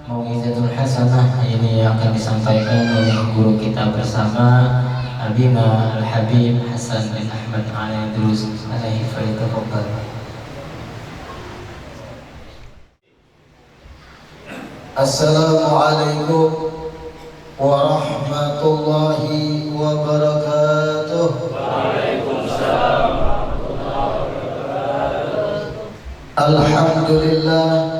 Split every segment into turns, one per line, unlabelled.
Mau'izatul Hasanah ini akan disampaikan oleh guru kita bersama Abina Al-Habib Hasan bin Ahmad Al-Idrus alaihi falyatafaddal.
Assalamualaikum warahmatullahi wabarakatuh.
Waalaikumsalam warahmatullahi wabarakatuh.
Alhamdulillah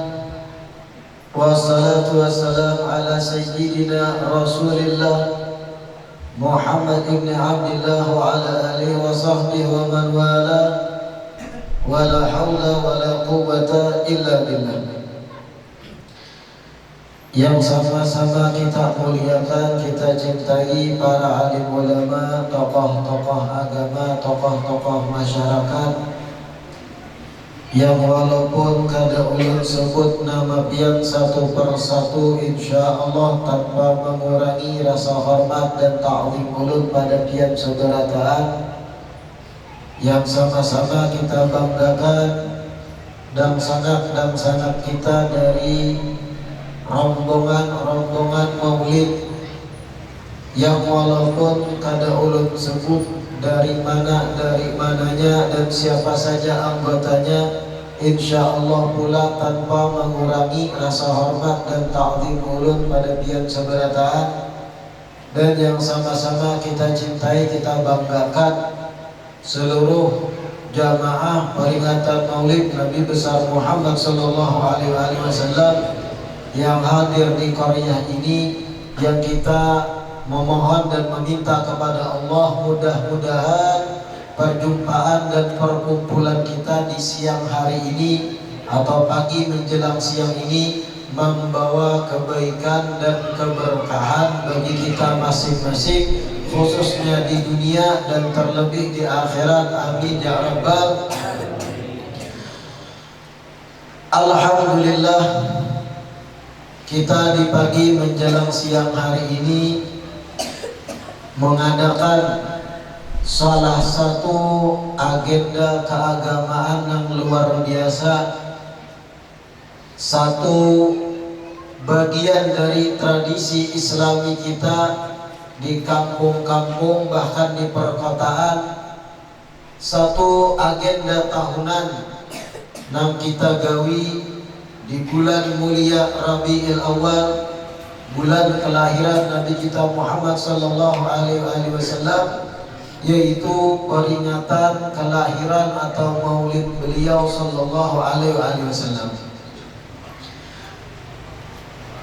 wassalatu wassalamu ala sayyidina Rasulillah Muhammad ibn Abdillah wa ala alihi wa sahbihi wa man wala wa la hawla wa la quwwata illa billah. Yang sama-sama kita muliakan, kita cintai para alim ulama, tokoh-tokoh agama, tokoh-tokoh masyarakat yang walaupun kada ulun sebut nama pian satu persatu, insya Allah tanpa mengurangi rasa hormat dan ta'zim ulun pada pian saudara taat yang sama-sama kita banggakan dan sangat kita dari rombongan maulid yang walaupun kada ulun sebut dari mananya dan siapa saja anggotanya, insya Allah pula tanpa mengurangi rasa hormat dan ta'zim ulun pada pian sabarataan dan yang sama-sama kita cintai, kita banggakan seluruh jamaah peringatan maulid Nabi besar Muhammad sallallahu alaihi wasallam yang hadir di Korea ini, yang kita memohon dan meminta kepada Allah mudah-mudahan perjumpaan dan perkumpulan kita di siang hari ini atau pagi menjelang siang ini membawa kebaikan dan keberkahan bagi kita masing-masing, khususnya di dunia dan terlebih di akhirat. Amin ya rabbal. Alhamdulillah, kita di pagi menjelang siang hari ini mengadakan salah satu agenda keagamaan yang luar biasa, satu bagian dari tradisi Islami kita di kampung-kampung bahkan di perkotaan, satu agenda tahunan yang kita gawi di bulan mulia Rabiul Awal, bulan kelahiran Nabi kita Muhammad sallallahu alaihi wasallam, yaitu peringatan kelahiran atau maulid beliau sallallahu alaihi wasallam.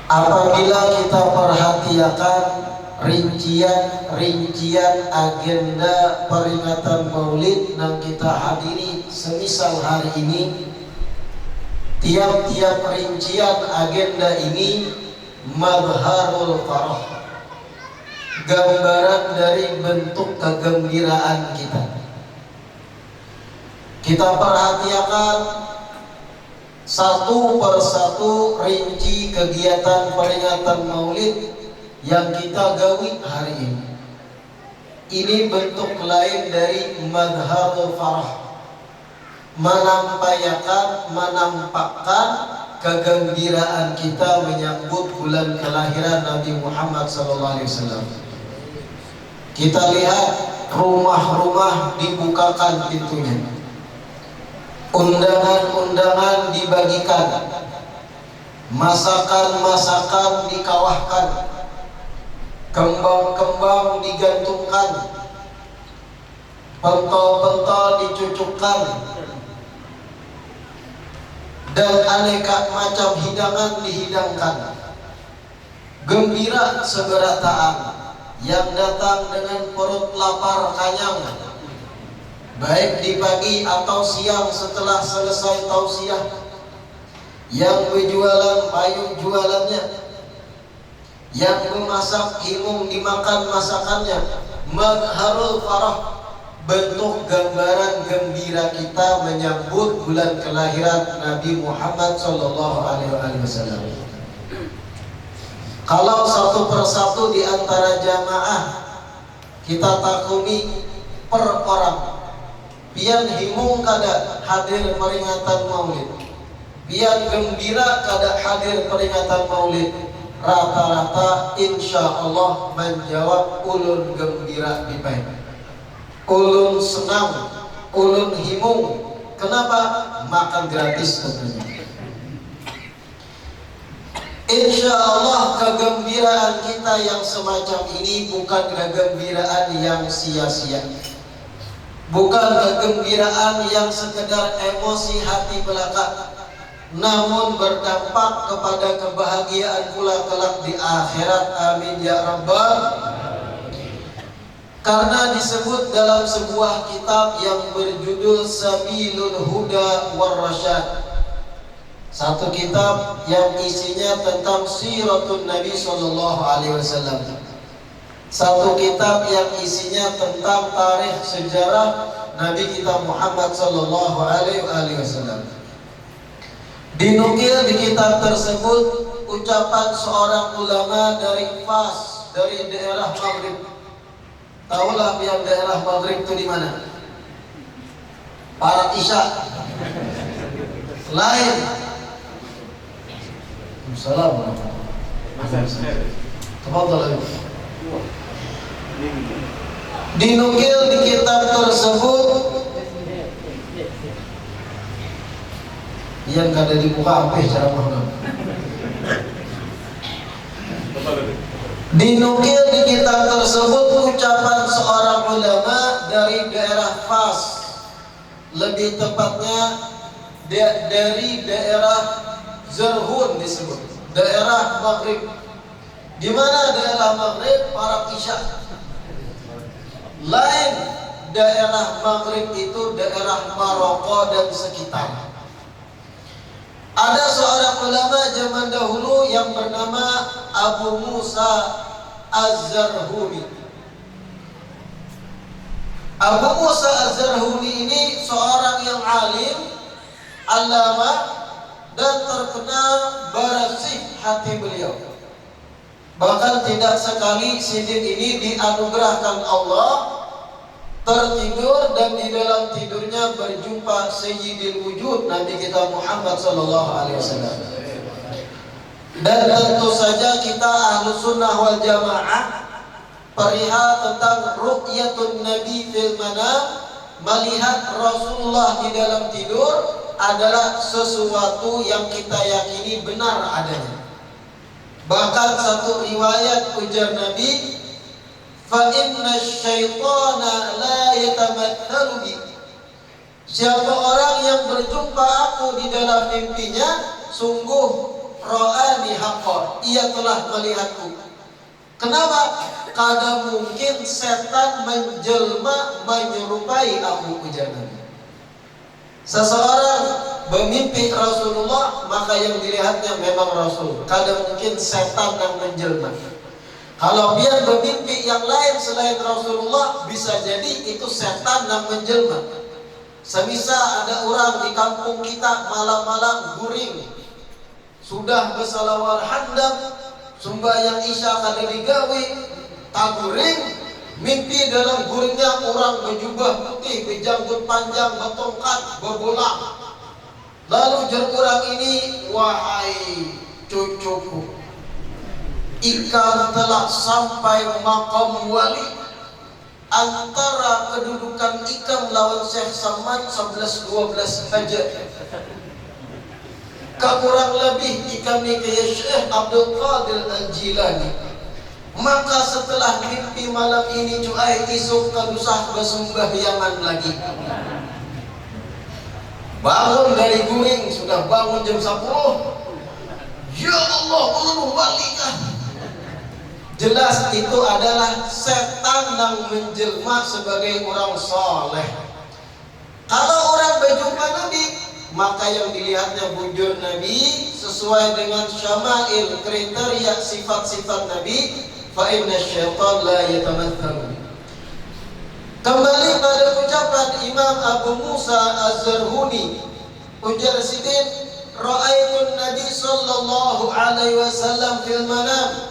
Apabila kita perhatikan rincian agenda peringatan maulid yang kita hadiri semisal hari ini, tiap-tiap rincian agenda ini mazharul farah, gambaran dari bentuk kegembiraan kita. Kita perhatikan satu persatu rinci kegiatan peringatan maulid yang kita gawi hari ini. Ini bentuk lain dari mazharul farah, menampakkan kegembiraan kita menyambut bulan kelahiran Nabi Muhammad SAW. Kita lihat rumah-rumah dibukakan pintunya, undangan-undangan dibagikan, masakan-masakan dikawahkan, kembang-kembang digantungkan, pentol-pentol dicucukkan, dan aneka macam hidangan dihidangkan. Gembira seberataan yang datang dengan perut lapar kanyang, baik di pagi atau siang setelah selesai tausiah, yang berjualan payung jualannya, yang memasak himung dimakan masakannya. Mazharul farah, bentuk gambaran gembira kita menyambut bulan kelahiran Nabi Muhammad SAW. Kalau satu persatu di antara jamaah kita takumi per orang, pian himung kada hadir peringatan maulid, Biar gembira kada hadir peringatan maulid, rata-rata insya Allah menjawab ulun gembira dipain, ulun senang, ulun himung. Kenapa? Makan gratis tentunya. Insya Allah kegembiraan kita yang semacam ini bukan kegembiraan yang sia-sia, bukan kegembiraan yang sekedar emosi hati belaka, namun berdampak kepada kebahagiaan pula kelak di akhirat. Amin ya rabbal. Karena disebut dalam sebuah kitab yang berjudul Sabilul Huda war Rasyad, satu kitab yang isinya tentang siratun Nabi Sallallahu Alaihi Wasallam, satu kitab yang isinya tentang tarikh sejarah Nabi kita Muhammad Sallallahu Alaihi Wasallam. Dinukil di kitab tersebut ucapan seorang ulama dari Fas, dari daerah Maghrib. Tahulah yang daerah Maghrib itu di mana? Para Isya. Lain. Assalamualaikum. Tafadhal. Dinukil di kitab tersebut yang kada dibuka apa cara mahal. Dinukil di kitab tersebut ucapan seorang ulama dari daerah Fas, lebih tepatnya dari daerah Zarhun disebut, daerah Maghrib. Di mana daerah Maghrib? Para Isya. Lain daerah Maghrib itu daerah Maroko dan sekitar. Ada seorang ulama zaman dahulu yang bernama Abu Musa Az-Zarhuni. Abu Musa Az-Zarhuni ini seorang yang alim, alama, dan terkenal bersih hati beliau. Bahkan tidak sekali sidin ini dianugerahkan Allah tertidur dan di dalam tidurnya berjumpa Sayyidil Wujud Nabi kita Muhammad Sallallahu Alaihi Wasallam. Dan tentu saja kita Ahlus Sunnah wal Jamaah perihal tentang ru'yatun Nabi fil manam, melihat Rasulullah di dalam tidur adalah sesuatu yang kita yakini benar adanya. Bahkan satu riwayat ujar Nabi, fa inna syaitana la yatamathalu bi. Siapa orang yang berjumpa aku di dalam mimpinya, sungguh ra'ani haqqan, ia telah melihatku. Kenapa? Kada mungkin setan menjelma menyerupai aku, ujar Nabi. Seseorang bermimpi Rasulullah, maka yang dilihatnya memang Rasul. Kada mungkin setan yang menjelma. Kalau dia bermimpi yang lain selain Rasulullah, bisa jadi itu setan yang menjelma. Semisal ada orang di kampung kita malam-malam guring, sudah bersalawat handap, sembahyang isya kada digawe, tak guring, mimpi dalam guringnya orang berjubah putih, berjanggut panjang, bertongkat, berbola. Lalu jar orang ini, wahai cucuku, ikan telah sampai makam wali. Antara kedudukan ikan lawan Syekh Samad 11-12 saja. Kurang lebih ikan ni kaya Syekh Abdul Qadir Al-Jilani. Maka setelah mimpi malam ini cuai esok kadusah bersembahyangan lagi. Bangun dari guring, sudah bangun jam 10. Ya Allah, ulun walikah. Jelas itu adalah setan yang menjelma sebagai orang soleh. Kalau orang berjumpa Nabi, maka yang dilihatnya bujur Nabi sesuai dengan syama'il, kriteria sifat-sifat Nabi. Fa inna syaitan la yatamathalu. Kembali pada ucapan Imam Abu Musa Az-Zarhuni, ujar sidin, ra'aitun Nabi sallallahu alaihi wasallam fil manam,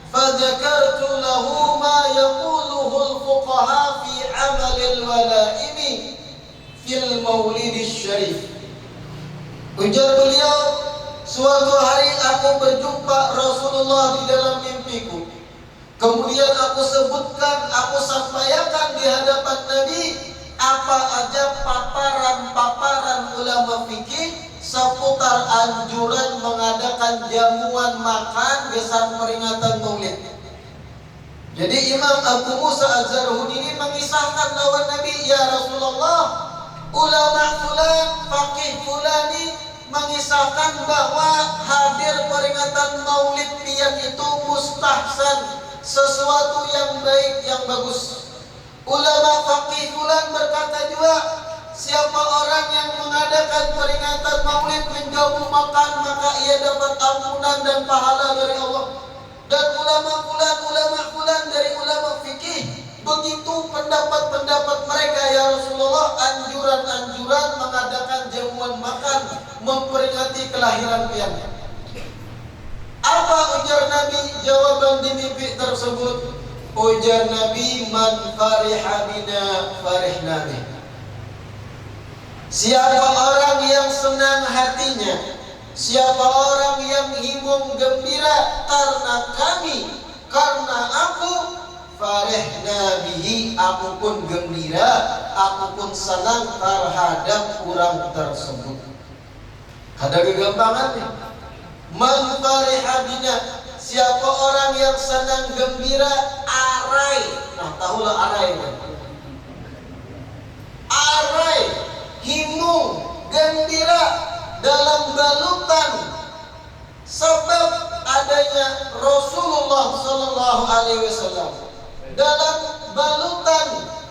فذكرت له ما يقوله الفقهاء في عمل الولائم في المولد الشريف. Ujar beliau, suatu hari aku berjumpa Rasulullah di dalam mimpiku. Kemudian aku sebutkan, aku sampaikan di hadapan Nabi apa aja paparan-paparan ulama fikih seputar anjuran mengadakan jamuan makan gesan peringatan Maulid. Jadi Imam Abu Musa Az-Zarhuni ini mengisahkan lawan Nabi, ya Rasulullah, ulama fulan, fakih fulani mengisahkan bahwa hadir peringatan Maulid pian itu mustahsan, sesuatu yang baik, yang bagus. Ulama fakih fulan berkata juga, siapa orang yang mengadakan peringatan Maulid menjamu makan, maka ia dapat ampunan dan pahala dari Allah. Dan ulama fulan dari ulama fikih, begitu pendapat-pendapat mereka, ya Rasulullah, anjuran-anjuran mengadakan jamuan makan memperingati kelahiran pian. Apa ujar Nabi jawaban di mimpi tersebut? Ujar Nabi, man fariha bina farihna bih. Siapa orang yang senang hatinya, siapa orang yang himung gembira karena kami, karena aku, farihna bihi, aku pun gembira, aku pun senang terhadap orang tersebut. Ada kegampangannya. Man fariha bina, siapa orang yang senang gembira, arai. Nah, tahulah arai kan? Arai, himung, gembira dalam balutan sebab adanya Rasulullah Sallallahu Alaihi Wasallam, dalam balutan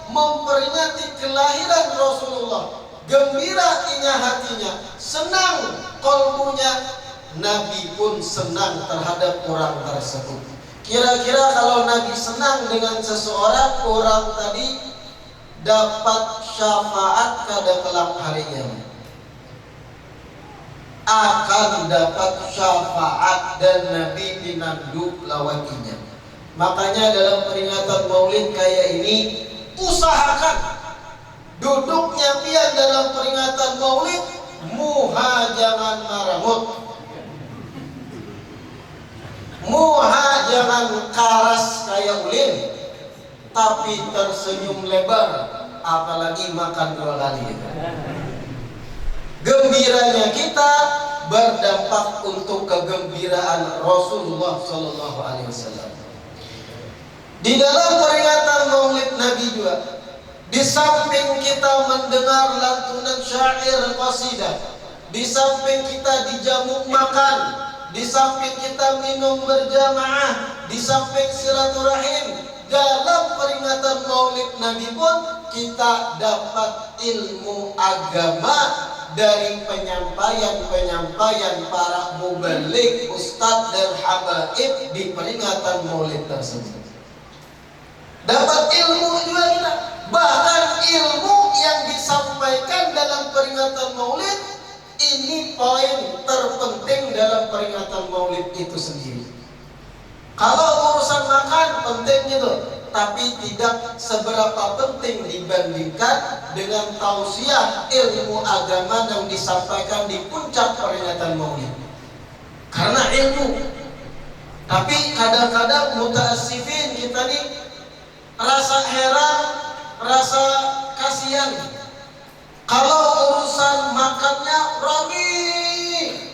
memperingati kelahiran Rasulullah. Gembira inya hatinya, senang kolbunya. Nabi pun senang terhadap orang tersebut. Kira-kira kalau Nabi senang dengan seseorang, orang tadi dapat syafaat kada kelak harinya, akan dapat syafaat dan Nabi dinanduk lawatinya. Makanya dalam peringatan Maulid kayak ini, usahakan duduknya pian dalam peringatan Maulid muha jangan maramut, muha jangan karas kayak ulin, tapi tersenyum lebar, apalagi makan 2 kali. Gembiranya kita berdampak untuk kegembiraan Rasulullah Sallallahu Alaihi Wasallam. Di dalam peringatan Maulid Nabi juga, di samping kita mendengar lantunan syair qasidah, di samping kita dijamu makan, di samping kita minum berjamaah, di samping silaturahim, dalam peringatan Maulid Nabi pun kita dapat ilmu agama dari penyampaian-penyampaian para mubalik, ustadz dan habaib di peringatan Maulid tersebut. Dapat ilmu juga kita. Bahkan ilmu yang disampaikan dalam peringatan Maulid, ini poin terpenting dalam peringatan Maulid itu sendiri. Kalau urusan makan penting itu, tapi tidak seberapa penting dibandingkan dengan tausiah ilmu agama yang disampaikan di puncak peringatan Maulid. Karena ilmu. Tapi kadang-kadang mutaassifin kita nih rasa heran, rasa kasihan. Kalau urusan makannya rame,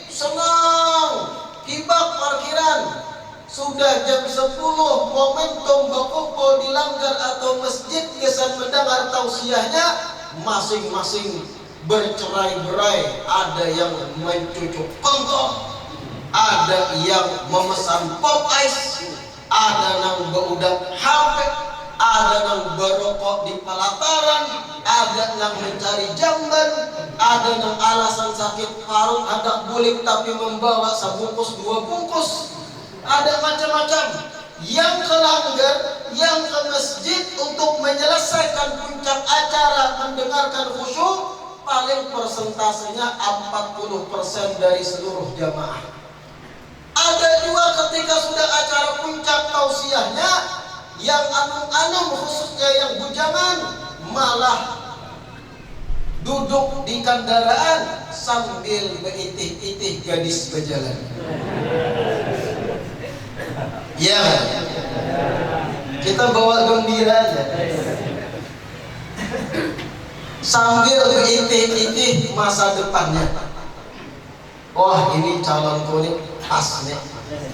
senang, hibak parkiran. Sudah jam 10, momentum berkumpul di langgar atau masjid, kesan mendengar tausiahnya, masing-masing bercerai-berai. Ada yang mencucuk kontol, ada yang memesan pop ice, ada yang berudak HP, ada yang berokok di pelataran, ada yang mencari jamban, ada yang alasan sakit parut hendak bulik tapi membawa sebungkus 2 bungkus. Ada macam-macam. Yang ke langgar, yang ke masjid untuk menyelesaikan puncak acara mendengarkan khusyuk, paling persentasenya 40% dari seluruh jamaah. Ada juga ketika sudah acara puncak tausiahnya, yang anum-anum khususnya yang bujangan malah duduk di kendaraan sambil beitih-itih gadis berjalan. Ya, kita bawa gembira aja. Sambil beitih-itih masa depannya. Wah, ini calonku nih pas nih.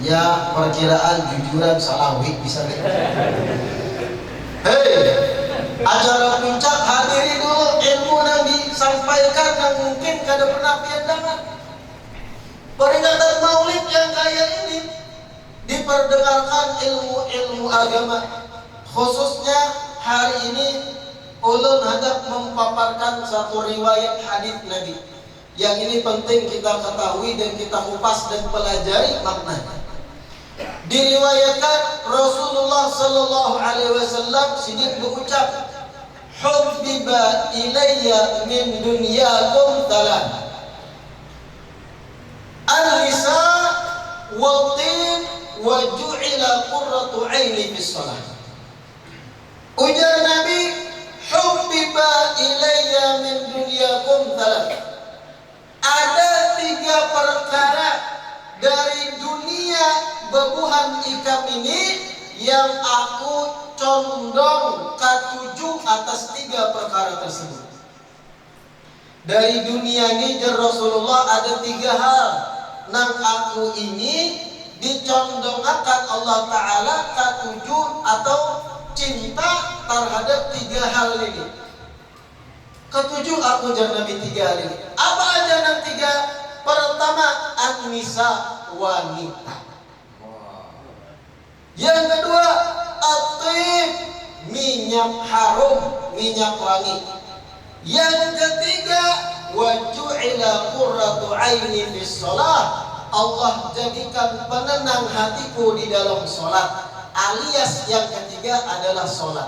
Ya, perkiraan jujuran salawik bisa nih. Hei, acara puncak hadiri dulu ilmu yang disampaikan yang mungkin kada pernah piandangan. Peringatan maulid yang kayak ini diperdengarkan ilmu-ilmu agama. Khususnya hari ini ulun hendak mempaparkan satu riwayat hadis Nabi. Yang ini penting kita ketahui dan kita kupas dan pelajari maknanya. Diriwayatkan Rasulullah sallallahu alaihi wasallam sidin berucap, "Hubbiba ilayya min dunyakum thalath. An-nisa wa-tin wa ju'ila qurratu 'aini fis shalah." Ujar Nabi, "Hubbiba ilayya min dunyakum thalath." Ada 3 perkara dari dunia bebuhan ikam ini yang aku condong ketujuh atas 3 perkara tersebut. Dari dunia ini Rasulullah ada 3 hal nang aku ini dicondongakan Allah Ta'ala ketujuh atau cinta terhadap 3 hal ini. Ketujuh aku jangan Nabi 3 hal ini. Apa aja nang 3? Pertama, an-nisa, wanita. Yang kedua, at-tib, minyak harum, minyak wangi. Yang ketiga, wa ju'ila qurratu 'aini fis shalah. Allah jadikan penenang hatiku di dalam salat. Alias yang ketiga adalah salat.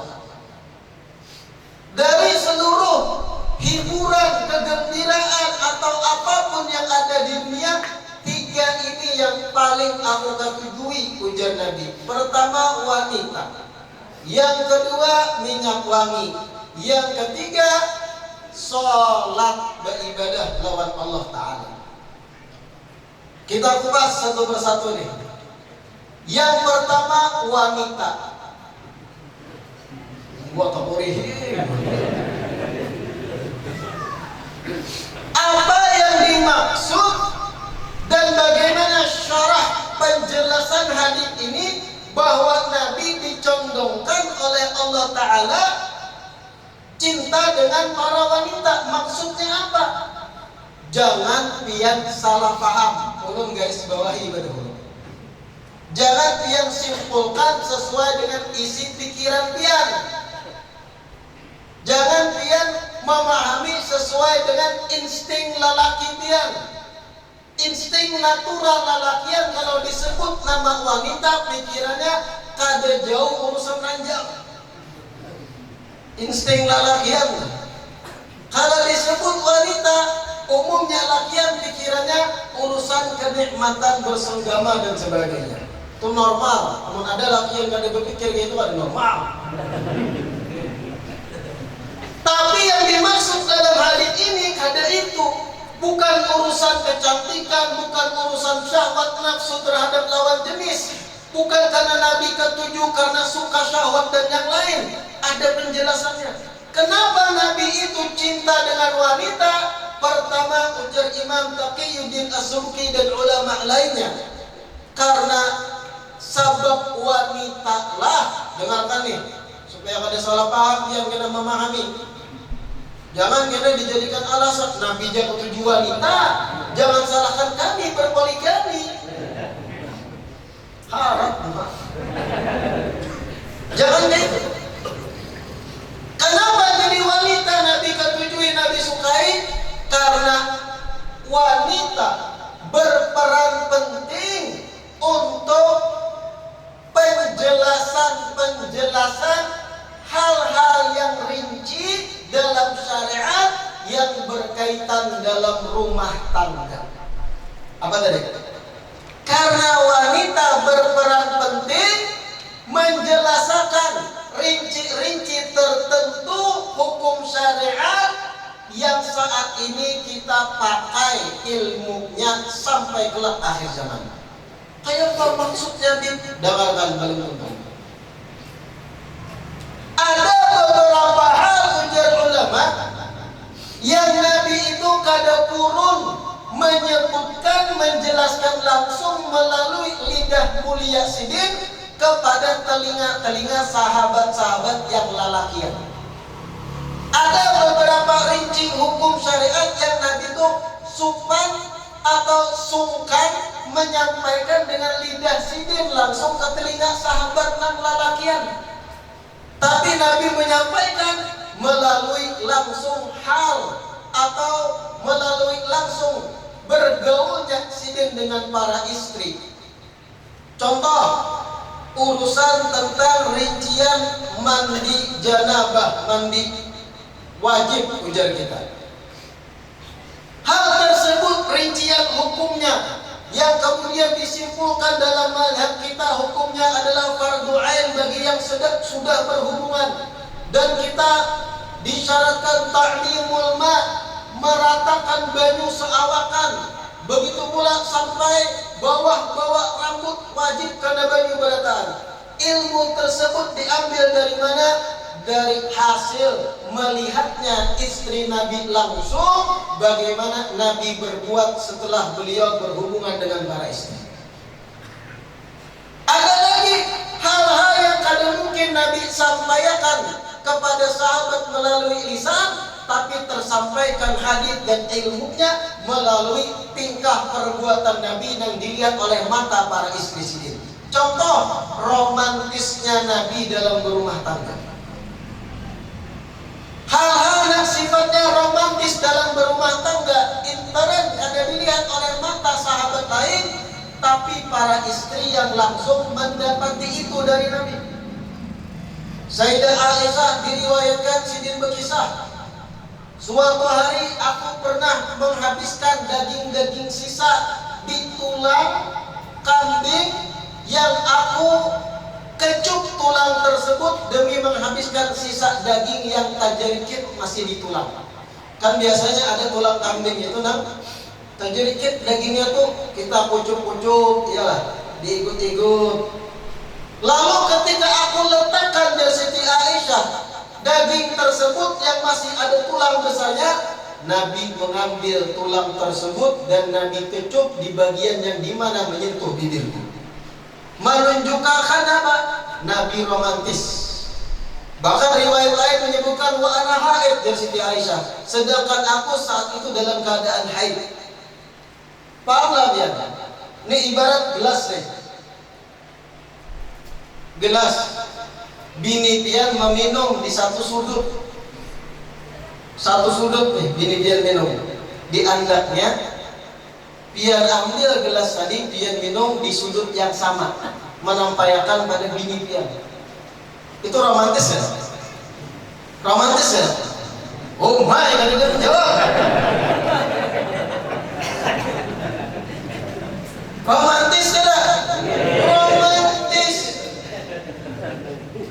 Dari seluruh hiburan, kegembiraan atau apapun yang ada di dunia, 3 ini yang paling aku ketujui, ujar Nabi. Pertama, wanita. Yang kedua, minyak wangi. Yang ketiga, sholat, beribadah lawan Allah Ta'ala. Kita kupas satu persatu nih. Yang pertama, wanita. Buat kapurihi. Apa yang dimaksud dan bagaimana syarah penjelasan hadis ini bahwa Nabi dicondongkan oleh Allah Ta'ala cinta dengan para wanita? Maksudnya apa? Jangan pian salah paham. Ulun garis bawahi betul. Jangan pian simpulkan sesuai dengan isi pikiran pian. Jangan pian memahami sesuai dengan insting lelaki pian. Insting natural lelakian kalau disebut nama wanita pikirannya kada jauh urusan ranjang. Insting lelakian. Kalau disebut wanita umumnya lakian pikirannya urusan kenikmatan bersenggama dan sebagainya. Itu normal. Namun ada laki yang kada berpikir gitu ada normal. Tapi yang dimaksud dalam hadis ini kada itu. Bukan urusan kecantikan, bukan urusan syahwat nafsu terhadap lawan jenis. Bukan karena Nabi ketujuh karena suka syahwat dan yang lain. Ada penjelasannya. Kenapa Nabi itu cinta dengan wanita? Pertama, ujar Imam Taqiyuddin As-Subki dan ulama lainnya. Karena sabab wanita lah, dengarkan nih, supaya kada salah paham yang kita memahami. Jangan kita dijadikan alasan Nabi jangan tujuh wanita. Jangan salahkan kami berpoligami. Harap, jangan gitu. Kenapa jadi wanita Nabi ketujui, Nabi sukai? Karena wanita berperan penting untuk penjelasan hal-hal yang rinci dalam syariat yang berkaitan dalam rumah tangga. Apa tadi? Karena wanita berperan penting menjelaskan rinci-rinci tertentu hukum syariat yang ini kita pakai ilmunya sampai kelak akhir zaman. Kayak apa maksudnya dengarkan paling penting. Ada beberapa hal ujar ulama yang Nabi itu kada kurun menyebutkan, menjelaskan langsung melalui lidah mulia sidin kepada telinga-telinga sahabat-sahabat yang lalakian. Ada beberapa rinci hukum syariat yang Nabi itu supan atau sungkan menyampaikan dengan lidah sidin langsung ke telinga sahabat nan lalakian. Tapi Nabi menyampaikan melalui langsung hal atau melalui langsung bergaulnya sidin dengan para istri. Contoh, urusan tentang rincian mandi janabah, mandi wajib ujar kita. Hal tersebut rincian hukumnya yang kemudian disimpulkan dalam mazhab kita hukumnya adalah fardu ain bagi yang sudah berhubungan, dan kita disyaratkan ta'limul ma, meratakan banyu seawakan, begitu pula sampai bawah rambut wajib karena banyu berataan. Ilmu tersebut diambil dari mana? Dari hasil melihatnya istri Nabi langsung, bagaimana Nabi berbuat setelah beliau berhubungan dengan para istri. Ada lagi hal-hal yang kadang mungkin Nabi sampaikan kepada sahabat melalui lisan, tapi tersampaikan hadis dan ilmunya melalui tingkah perbuatan Nabi yang dilihat oleh mata para istri sidin. Contoh romantisnya Nabi dalam berumah tangga. Hal-hal yang sifatnya romantis dalam berumah tangga intern ada dilihat oleh mata sahabat lain, tapi para istri yang langsung mendapati itu dari Nabi. Sayyidah Aisyah diriwayatkan sidin berkisah, suatu hari aku pernah menghabiskan daging-daging sisa di tulang kambing yang aku kecup tulang tersebut demi menghabiskan sisa daging yang tajrikit masih di tulang. Kan biasanya ada tulang kambing itu tajrikit dagingnya tuh kita pucuk-pucuk, iyalah, diikut-ikut. Lalu ketika aku letakkan dari Siti Aisyah daging tersebut yang masih ada tulang besarnya, Nabi mengambil tulang tersebut dan Nabi kecup di bagian yang dimana menyentuh bibirku. Menunjukkan apa? Nabi romantis. Bahkan riwayat lain menyebutkan wa ana haid dari Siti Aisyah, sedangkan aku saat itu dalam keadaan haid. Pahamlah dia? Ini ibarat gelas nih. Gelas. Bini pian meminum di satu sudut. Satu sudut nih bini pian minum. Di andaknya pian ambil gelas tadi, pian minum di sudut yang sama, menampakkan pada bini pian. Itu romantis ya? Romantis ya? Oh my, kan dia menjawab. Romantis tidak? Romantis.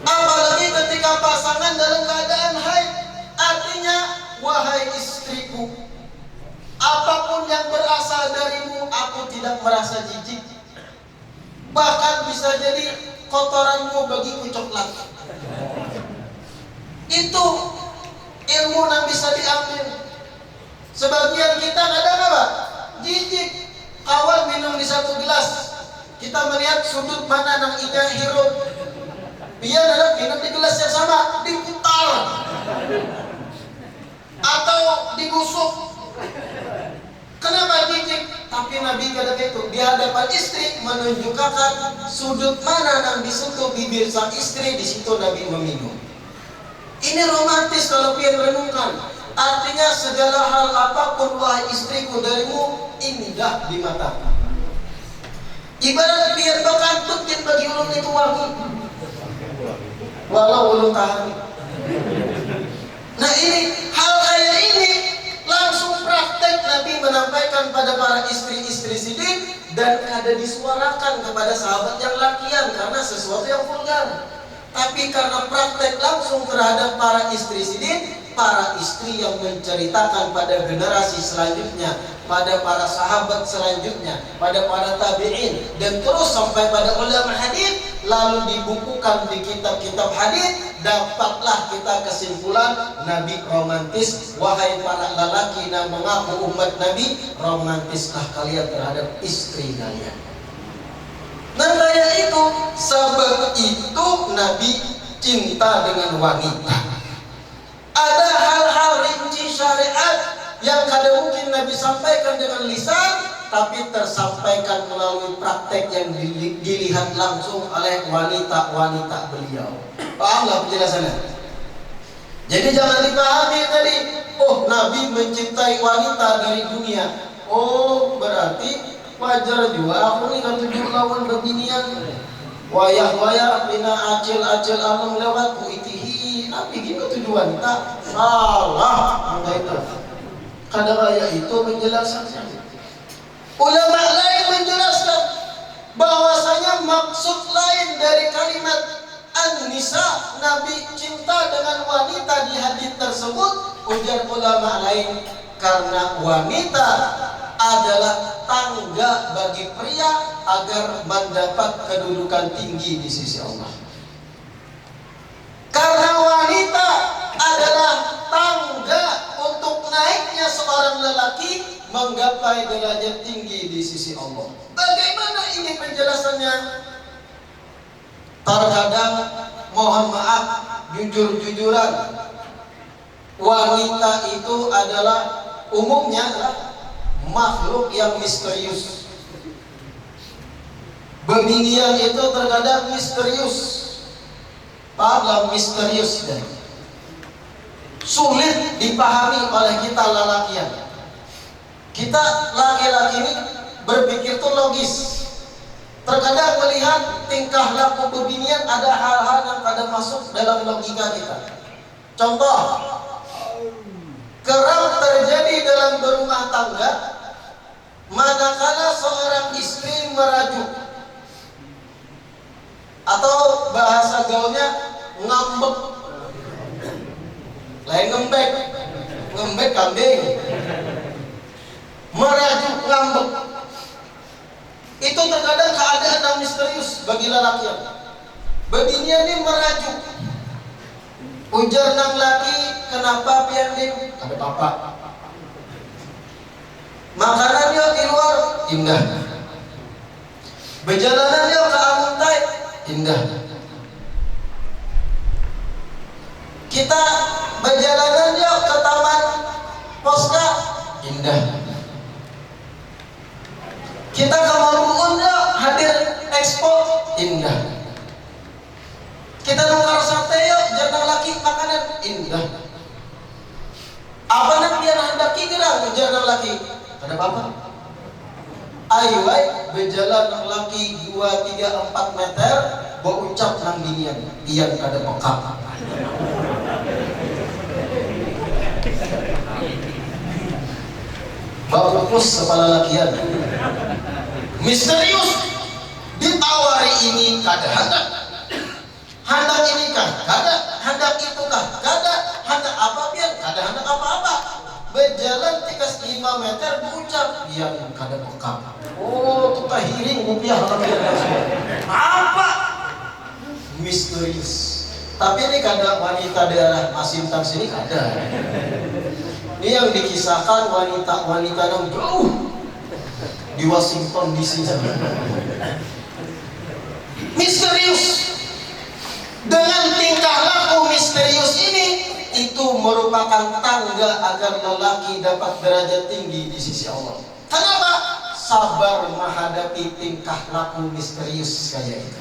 Apalagi ketika pasangan dalam keadaan haid. Artinya, wahai istriku, apapun yang berasal darimu, aku tidak merasa jijik. Bahkan bisa jadi kotoranmu bagiku coklat. Itu ilmu yang bisa diambil. Sebagian kita kadang apa? Jijik. Kawan minum di satu gelas, kita melihat sudut mana nang iga hirup. Biar ada minum di gelas yang sama, diputar atau digusuk. Kenapa jijik? Tapi Nabi kata itu di hadapan istri menunjukkan sudut mana yang disentuh bibir sang istri, di situ Nabi meminum. Ini romantis kalau pian renungkan. Artinya segala hal apapun wahai istriku darimu indah di mata. Ibarat pian bakal tutin bagi ulun itu wangi, walau ulun tahan. Nah ini hal kayak ini langsung praktek Nabi menyampaikan pada para istri-istri sidin dan kada disuarakan kepada sahabat yang lakian karena sesuatu yang vulgar. Tapi karena praktek langsung terhadap para istri sidin, para istri yang menceritakan pada generasi selanjutnya, pada para sahabat selanjutnya, pada para tabi'in, dan terus sampai pada ulama hadis, lalu dibukukan di kitab-kitab hadis, dapatlah kita kesimpulan Nabi romantis. Wahai para lelaki yang mengaku umat Nabi, romantiskah kalian terhadap istri kalian? Nah kayak itu, sebab itu Nabi cinta dengan wanita. Ada hal-hal rinci syariat yang kadang mungkin Nabi sampaikan dengan lisan, tapi tersampaikan melalui praktek yang dilihat langsung oleh wanita-wanita beliau. Pahamlah penjelasannya? Jadi jangan dipahami tadi, oh Nabi mencintai wanita dari dunia. Oh berarti wajar juga aku nih kan tujuh lawan beginian. Wayah-wayah bina acil-acil alam lewat itihi. Nabi gitu tujuh wanita. Salah anda itu. Kadang ayat itu menjelaskan. Ulama lain menjelaskan bahwasanya maksud lain dari kalimat an-nisa, Nabi cinta dengan wanita di hadis tersebut. Ujar ulama lain, karena wanita adalah tangga bagi pria agar mendapat kedudukan tinggi di sisi Allah. Karena wanita adalah tangga untuk naiknya seorang lelaki menggapai derajat tinggi di sisi Allah. Bagaimana ini penjelasannya? Terkadang mohon maaf, jujur-jujuran, wanita itu adalah umumnya makhluk yang misterius. Beginian itu terkadang misterius. Pahamlah misterius dan sulit dipahami oleh kita lelakian. Kita laki-laki ini berpikir tuh logis. Terkadang melihat tingkah laku beginian ada hal-hal yang kadang masuk dalam logika kita. Contoh, kerap terjadi dalam berumah tangga manakala seorang istri merajuk, atau bahasa gaulnya ngambek, lain ngembek, ngembek kambing, merajuk ngambek. Itu terkadang keadaan yang misterius bagi lelaki. Beginian ini merajuk. Ujar nang laki, kenapa pianding? Ada papa. Makanannya di luar indah. Berjalanannya ke Amuntai indah. Kita berjalanannya ke Taman Poska indah. Kita ke Maluunnya hadir expo indah. Kita nukar sate yuk, jangan laki makanan indah. Apa nak biar hendaki gerang jangan laki? Ada apa? Ayo berjalan laki 2, 3, 4 meter, bawa ucap nang binian, pian kada pekak. Bawa ukus kepala lakian. Misterius. Ditawari ini kada hendak. Hendak ini kah? Kada. Hendak itu kah? Kada. Hendak apa pian? Kada hendak apa-apa. Berjalan tikas 5 meter berucap yang kada pekak. Oh, itu kahiring rupiah apa? Misterius. Tapi ini kada wanita daerah Masintan sini kada. Ini yang dikisahkan wanita-wanita yang jauh di Washington DC sana. Misterius. Dengan tingkah laku misterius ini, itu merupakan tangga agar lelaki dapat derajat tinggi di sisi Allah. Kenapa? Sabar menghadapi tingkah laku misterius kayak itu.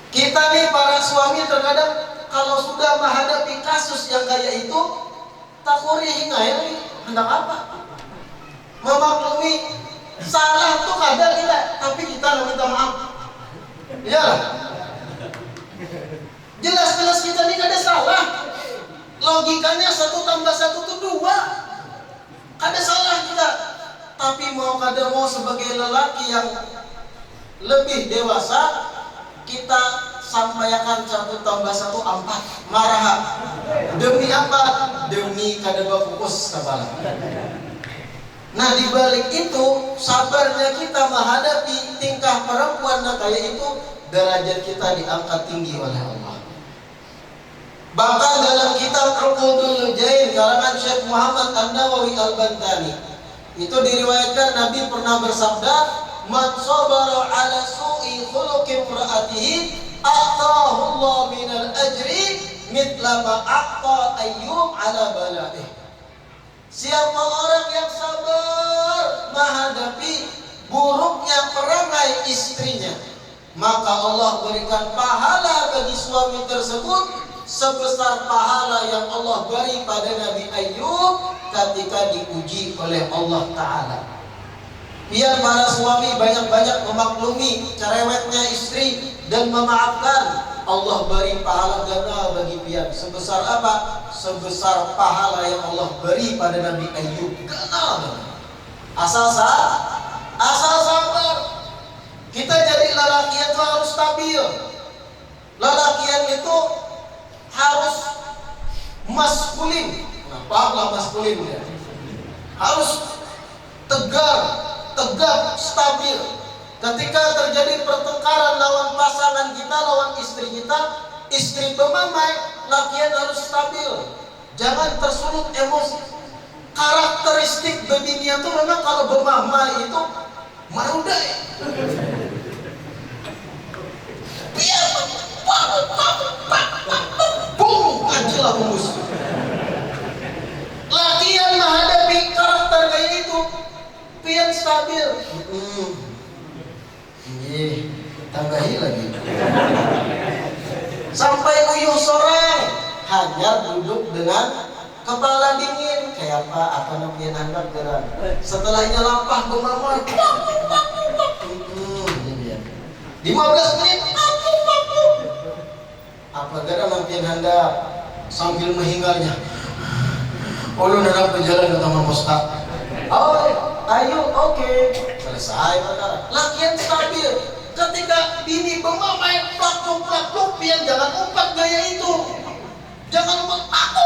Kita nih para suami terkadang kalau sudah menghadapi kasus yang kayak itu, takuri hingga ini hendak apa? Memaklumi salah tuh kadang kita, tapi kita minta maaf. Iyalah. Jelas-jelas kita ini kada salah. Logikanya 1 tambah 1 itu 2. Kada salah kita. Tapi mau sebagai lelaki yang lebih dewasa, kita sampaikan 1 tambah 1 4 maraha. Demi apa? Demi kadang fokus kepala. Nah, di balik itu sabarnya kita menghadapi tingkah perempuan kayak itu, derajat kita diangkat tinggi oleh Allah. Bahkan dalam kitab Uqudul Lujain karangan Syekh Muhammad An-Nawawi Al-Bantani, itu diriwayatkan Nabi pernah bersabda, "Man sabara ala su'i khuluqi imra'atihi, a'tahu Allah minal ajri mithla ma a'ta Ayyub ala bala'ih." Siapa orang yang sabar menghadapi buruknya perangai istrinya, maka Allah berikan pahala bagi suami tersebut sebesar pahala yang Allah beri pada Nabi Ayyub ketika diuji oleh Allah Ta'ala. Biar para suami banyak-banyak memaklumi cerewetnya istri dan memaafkan, Allah beri pahala ganda bagi pian. Sebesar apa? Sebesar pahala yang Allah beri pada Nabi Ayyub. Ganda. Asal sabar. Kita jadi lelaki itu harus stabil. Lelaki itu harus maskulin. Kenapa maskulin ya? Harus tegak, stabil. Ketika terjadi pertengkaran lawan pasangan kita, lawan istri kita, istri pemamai, lakian harus stabil. Jangan tersulut emosi. Karakteristik bebinian itu memang kalau bermamai itu marudai. Biar bung ajalah bungkus. Lakian menghadapi karakter kayak itu, pian stabil. Tambahi lagi. Sampai uyuh sorang, hanya duduk dengan kepala dingin. Kayak apa namanya handap gerak. Setelahnya lampah bermamai. 15 menit. Apa gara nampian handap sambil menghingarnya. Ulun hendak berjalan ke taman posta. Oh, ayo, oke. Selesai perkara. Lakian stabil. Ketika bini bermamai plak-pluk pian, jangan umpat gaya itu. Jangan umpat aku.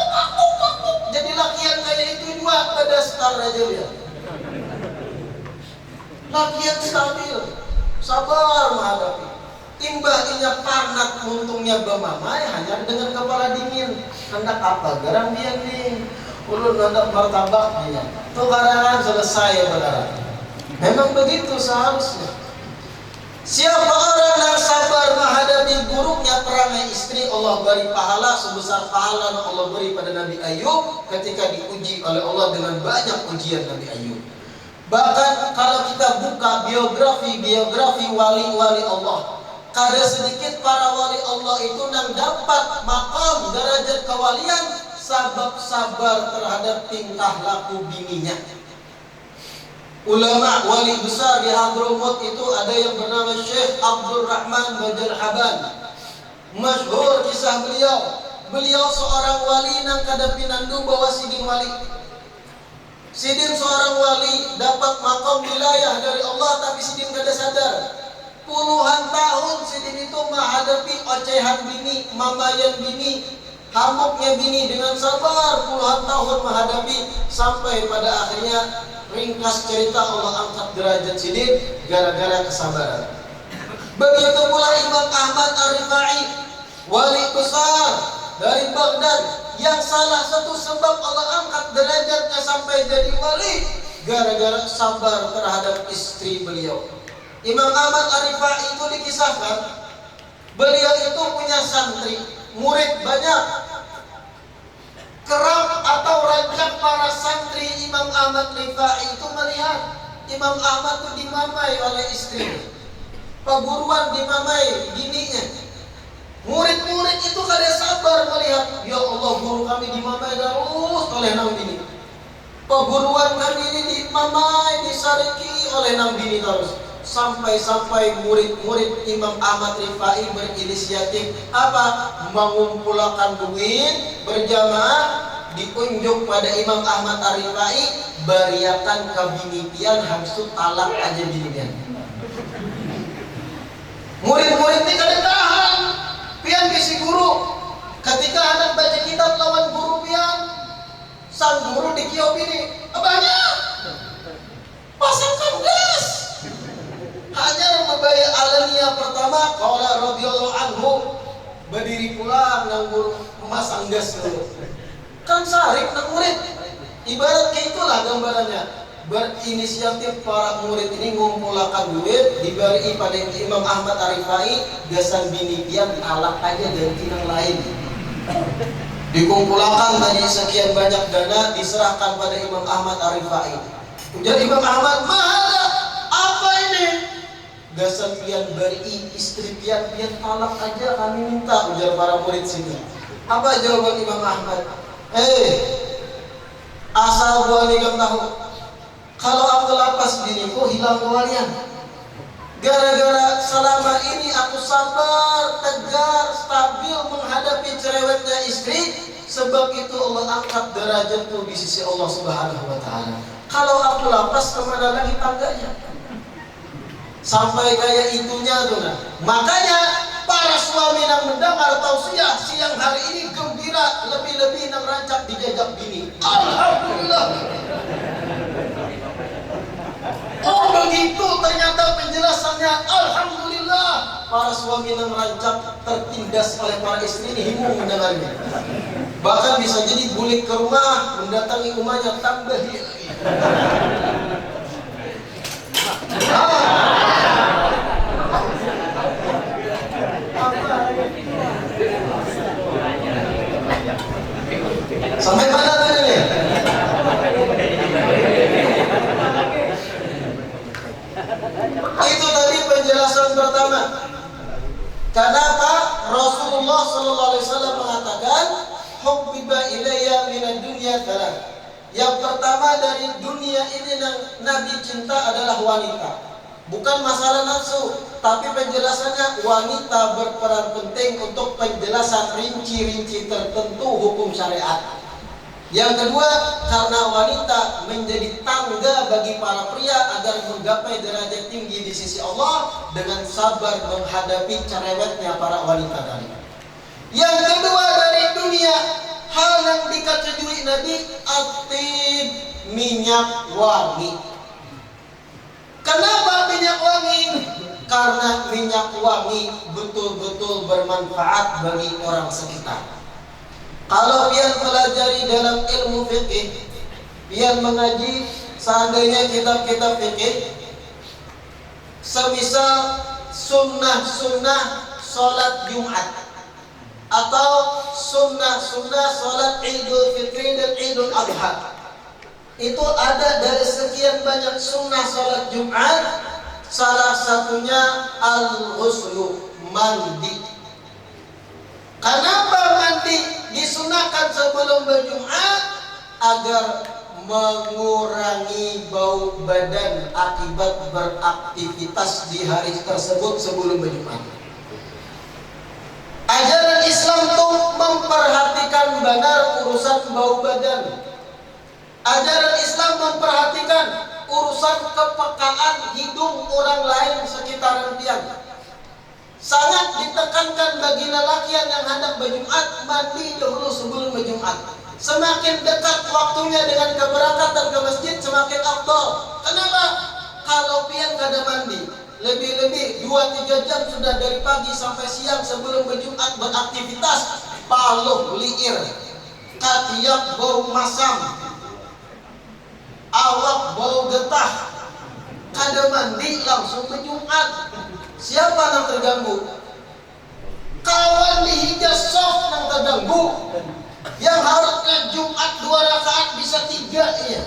Jadi lakian gaya itu juga pada star aja dia. Lakian stabil, sabar menghadapi. Imbahnya panat untungnya bermamai hanya dengan kepala dingin. Hendak apa? Garang dia nih. Ulun hendak martabak dia. Tuh karangan selesai ya saudara. Memang begitu seharusnya. Siapa orang yang sabar menghadapi buruknya perangai istri, Allah beri pahala sebesar pahala yang Allah beri pada Nabi Ayyub ketika diuji oleh Allah dengan banyak ujian Nabi Ayyub. Bahkan kalau kita buka biografi wali-wali Allah, kada sedikit para wali Allah itu yang dapat maqam derajat kewalian sebab sabar terhadap tingkah laku bininya. Ulama wali besar di Hadramut itu ada yang bernama Syekh Abdul Rahman Bajal Haban. Masyhur kisah beliau. Beliau seorang wali nang kada pinandu bawa sidin wali. Sidin seorang wali dapat makom wilayah dari Allah tapi sidin kada sadar. Puluhan tahun sidin itu menghadapi ocehan bini, mamayan bini, hamuknya bini dengan sabar puluhan tahun menghadapi sampai pada akhirnya ringkas cerita Allah angkat derajat sidin gara-gara kesabaran. Begitu pula Imam Ahmad Ar-Rifai, wali besar dari Baghdad, yang salah satu sebab Allah angkat derajatnya sampai jadi wali gara-gara sabar terhadap istri beliau. Imam Ahmad Ar-Rifai itu dikisahkan beliau itu punya santri, murid banyak. Kerap atau rancak para santri Imam Ahmad Rifai itu melihat Imam Ahmad itu dimamai oleh istrinya, perguruan dimamai bininya. Murid-murid itu kada sabar melihat, ya Allah guru kami dimamai terus oleh nang bini, perguruan kami ini dimamai disariki oleh nang bini terus. Sampai murid-murid Imam Ahmad Rifai berinisiatif apa? Mengumpulkan duit berjamaah diunjuk pada Imam Ahmad Ar-Rifai, bariakan ke bini pian hamsut talak aja bini pian. Murid-murid ini kada tahan, guru di kiop ini banyak pasangkan gas. Hanya membayar alania pertama qala radhiyallahu anhu berdiri pulang nang guru memasang gas dulu. Kan sarik nang murid. Ibarat kayak itulah gambarannya. Berinisiatif para murid ini ngumpulkan duit diberi pada Imam Ahmad Arifai gasan binipian alak aja dan tinang lain. Dikumpulkan tadi sekian banyak dana diserahkan pada Imam Ahmad Arifai. Ujar Imam Ahmad, "Mahal apa ini?" Gasan pian beri istri pian talak aja kami minta, ujar para murid sini. Apa jawaban Imam Ahmad? Asal gua nikam tahu, kalau aku lapas diriku hilang kewalian. Gara-gara selama ini aku sabar, tegar, stabil menghadapi cerewetnya istri, sebab itu Allah angkat derajatku di sisi Allah Subhanahu wa Ta'ala. Kalau aku lapas, kemana lagi tangganya? Sampai kayak itunya tuh nah. Makanya para suami yang mendengar tausiah siang hari ini gembira, lebih-lebih yang rancak dijajak bini. Alhamdulillah. Oh begitu ternyata penjelasannya. Alhamdulillah. Para suami yang rancak tertindas oleh para istri ini himu mendengarnya. Bahkan bisa jadi bulik ke rumah, mendatangi rumahnya tambah lagi. Sampai mana tadi nih? Itu tadi penjelasan pertama. Kenapa Rasulullah SAW mengatakan hubbiba ilayya minad dunya thalath. Yang pertama dari dunia ini yang Nabi cinta adalah wanita. Bukan masalah nafsu, tapi penjelasannya wanita berperan penting untuk penjelasan rinci-rinci tertentu hukum syariat. Yang kedua, karena wanita menjadi tangga bagi para pria agar menggapai derajat tinggi di sisi Allah dengan sabar menghadapi cerewetnya para wanita tadi. Yang kedua dari dunia, hal yang dikatakan Nabi atib, minyak wangi. Kenapa minyak wangi? Karena minyak wangi betul-betul bermanfaat bagi orang sekitar. Kalau pian pelajari dalam ilmu fikih, pian mengaji seandainya kitab-kitab fikih, semisal sunnah-sunnah sholat Jumat atau sunnah-sunnah sholat Idul Fitri dan Idul Adha, itu ada dari sekian banyak sunnah sholat Jumat. Salah satunya al-ghuslu, mandi. Kenapa mandi disunahkan sebelum berjumat? Agar mengurangi bau badan akibat beraktivitas di hari tersebut sebelum berjumat. Ajaran Islam itu memperhatikan benar urusan bau badan. Ajaran Islam memperhatikan urusan kepekaan hidung orang lain sekitaran pian. Sangat ditekankan bagi lelaki yang hendak berjumat mandi dahulu sebelum berjumat. Semakin dekat waktunya dengan keberangkatan ke masjid semakin afdal. Kenapa? Kalau pian kada mandi, lebih-lebih 2-3 jam sudah dari pagi sampai siang sebelum berjumat beraktivitas, paluh liir, katiak bau masam, awak bau getah, kada mandi langsung berjumat. Siapa yang terganggu? Kawan dihijaz soft yang terganggu. Yang harus ke Jumat 2 rakaat bisa 3 ya.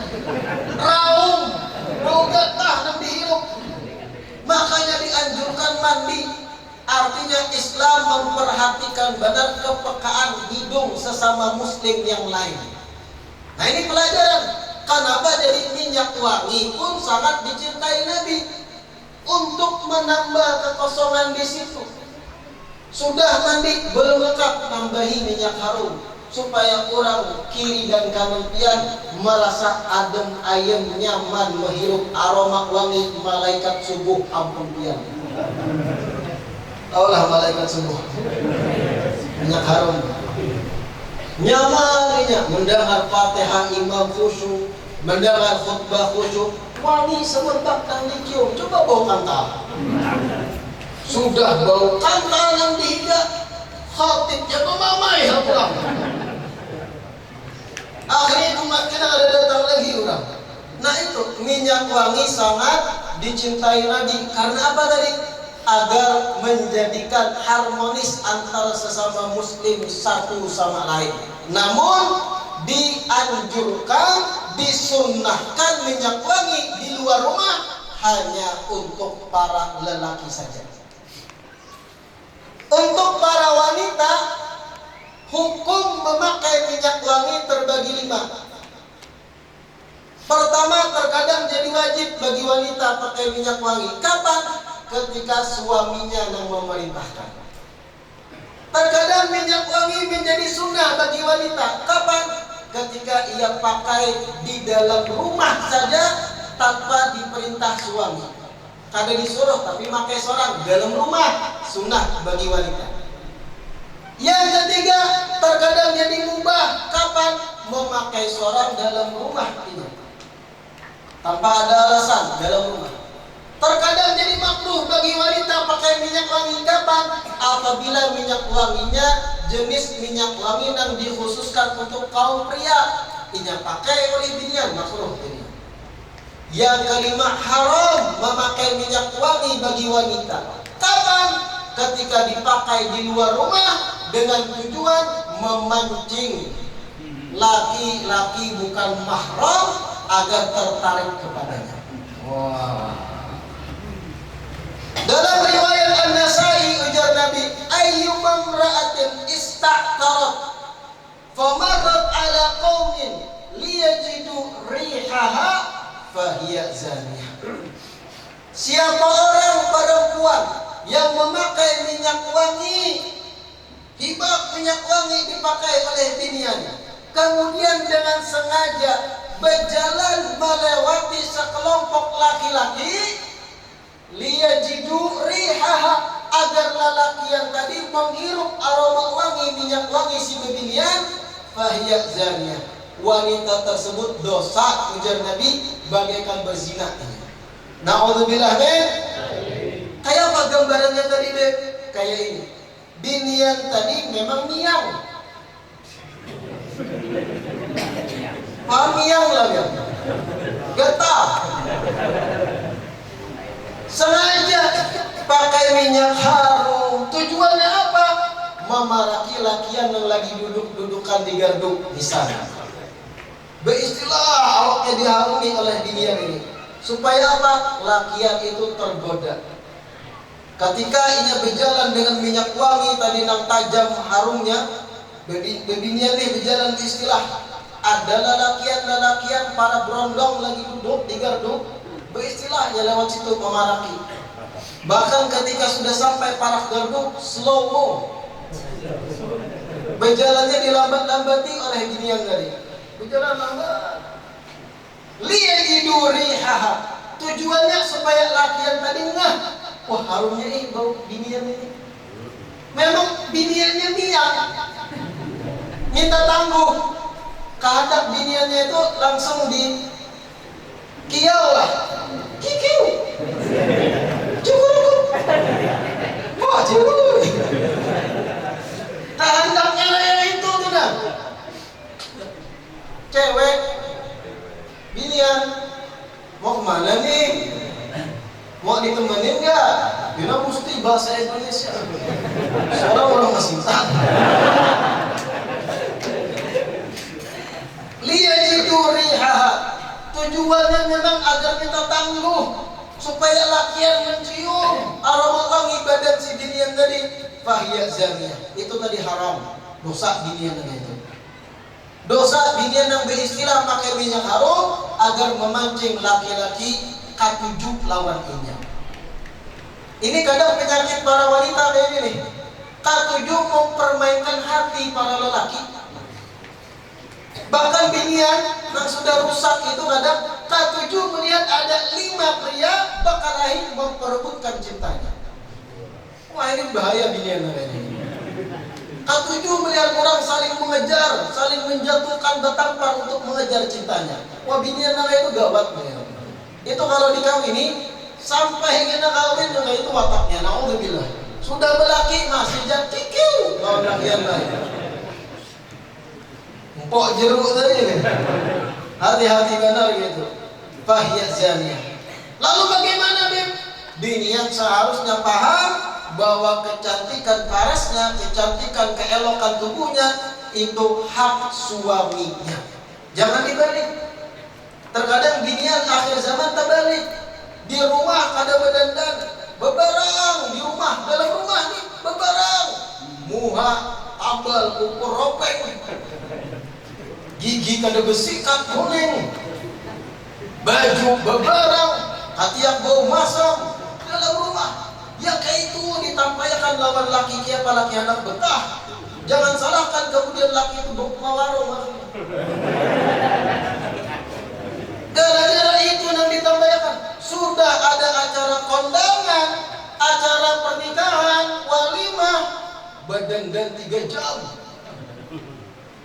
Raung, bau getah yang dihirup. Makanya dianjurkan mandi. Artinya Islam memperhatikan benar kepekaan hidung sesama muslim yang lain. Nah ini pelajaran. Kenapa jadi minyak wangi pun sangat dicintai Nabi. Untuk menambah kekosongan di situ. Sudah mandi belum lengkap, tambahi minyak harum supaya orang kiri dan kanan pian merasa adem ayem nyaman menghirup aroma wangi malaikat subuh ampun pian. Taulah malaikat subuh. Minyak harum. Nyamannya mendengar Fatihah imam khusyuk, mendengar khutbah khusyuk, wangi semerbak dan dicium. Coba bau kantal. Sudah bau kantal yang dihidak, khatibnya memamai pulang. Akhirnya makin ada datang lagi orang. Nah itu minyak wangi sangat dicintai Nabi. Karena apa tadi? Agar menjadikan harmonis antara sesama muslim satu sama lain. Namun dianjurkan, disunnahkan minyak wangi di luar rumah hanya untuk para lelaki saja. Untuk para wanita, hukum memakai minyak wangi terbagi 5. Pertama, terkadang jadi wajib bagi wanita pakai minyak wangi. Kapan? Ketika suaminya yang memerintahkan. Terkadang minyak wangi menjadi sunnah bagi wanita. Kapan? Ketika ia pakai di dalam rumah saja tanpa diperintah suami. Kada disuruh tapi pakai seorang dalam rumah, sunnah bagi wanita. Yang ketiga, terkadang jadi mubah. Kapan? Memakai seorang dalam rumah ini, tanpa ada alasan dalam rumah. Terkadang jadi makruh bagi wanita pakai minyak wangi. Kapan? Apabila minyak wanginya jenis minyak wangi yang dikhususkan untuk kaum pria, ini pakai oleh binian, makruh ini. Yang kelima, haram memakai minyak wangi bagi wanita. Kapan? Ketika dipakai di luar rumah dengan tujuan memancing laki-laki bukan mahram agar tertarik kepadanya. Wow. Dalam riwayat An-Nasai ujar Nabi, ayyuma imra'atin ista'tarat famarrat ala qaumin liyajidu rihaha fahiya zaniyah. Siapa orang perempuan yang memakai minyak wangi, hibah minyak wangi dipakai oleh biniannya, kemudian dengan sengaja berjalan melewati sekelompok laki-laki, liyajidu rihaha, agar lelaki yang tadi menghirup aroma wangi minyak wangi si bebinian, fahiya zaniyah, wanita tersebut dosa ujar Nabi bagaikan berzina. Na'udzubillah min. Kayak apa gambarannya tadi Beb? Kayak ini. Binian tadi memang miang. Miang lah ya. Getah. Sengaja pakai minyak harum. Tujuannya apa? Memaraki lakian yang lagi duduk-dudukan di gardu di sana. Beristilah awaknya diharumi oleh binian ini. Supaya apa? Lakian itu tergoda. Ketika ia berjalan dengan minyak wangi tadi nang tajam harumnya, bebinian ini berjalan istilah. Ada lelakian para berondong lagi duduk di gardu. Beristilahnya lewat situ memaraki. Bahkan ketika sudah sampai parak gardu, slow mo. Berjalannya dilambat-lambati oleh binian tadi. Berjalan lambat. Liyajidu rihaha. Tujuannya supaya lakian tadi ngeh, wah harumnya bau binian ini. Memang biniannya miang. Minta tangguh. Kehadap biniannya itu langsung di kiau lah. Kikiu. Cukup. Wah cukup. Kehendaknya itu tidak. Cewek binian mau kemana nih? Mau ditemenin nggak? Bila mesti bahasa Indonesia. Seorang orang Masinta. Liyajidu rihaha. Tujuannya memang agar kita tangguh, supaya lakian mencium aroma wangi badan si binian tadi. Fahiya zaniyah. Itu tadi haram. Dosa binian itu. Dosa binian yang beristilah pakai minyak harum agar memancing laki-laki katujuk lawan inya. Ini kadang penyakit para wanita kayak gini. Katujuk mempermainkan hati para lelaki. Bahkan binian yang sudah rusak itu kadang katujuk melihat ada 5 pria berkelahi memperebutkan cintanya. Wah ini bahaya binian namanya. Ketujuh melihat orang saling mengejar, saling menjatuhkan betampar untuk mengejar cintanya. Wah binian naga itu gawat nih. Itu kalau dikawini sampai hingga kawin naga itu wataknya. Naudzubillah. Sudah belaki masih jatikiu lawan laki yang lain. Empok jeruk tadi nih. Hati-hati benar gitu. Fahiyat zaniyah. Lalu bagaimana Bim? Binian seharusnya paham bahwa kecantikan parasnya, kecantikan keelokan tubuhnya itu hak suaminya. Jangan dibalik. Terkadang binian akhir zaman terbalik. Di rumah ada berdandan, bebarang di rumah, dalam rumah nih bebarang, muha, tabal, ukur ropeng, gigi kada besikat kuning, baju bebarang, hatiak bau masam dalam rumah. Yang kayak itu ditampaikan lawan laki kia laki anak betah. Jangan salahkan kemudian laki itu bau warung. Gara-gara itu yang ditampaikan. Sudah ada acara kondangan, acara pernikahan, walimah, berdandan 3 jam.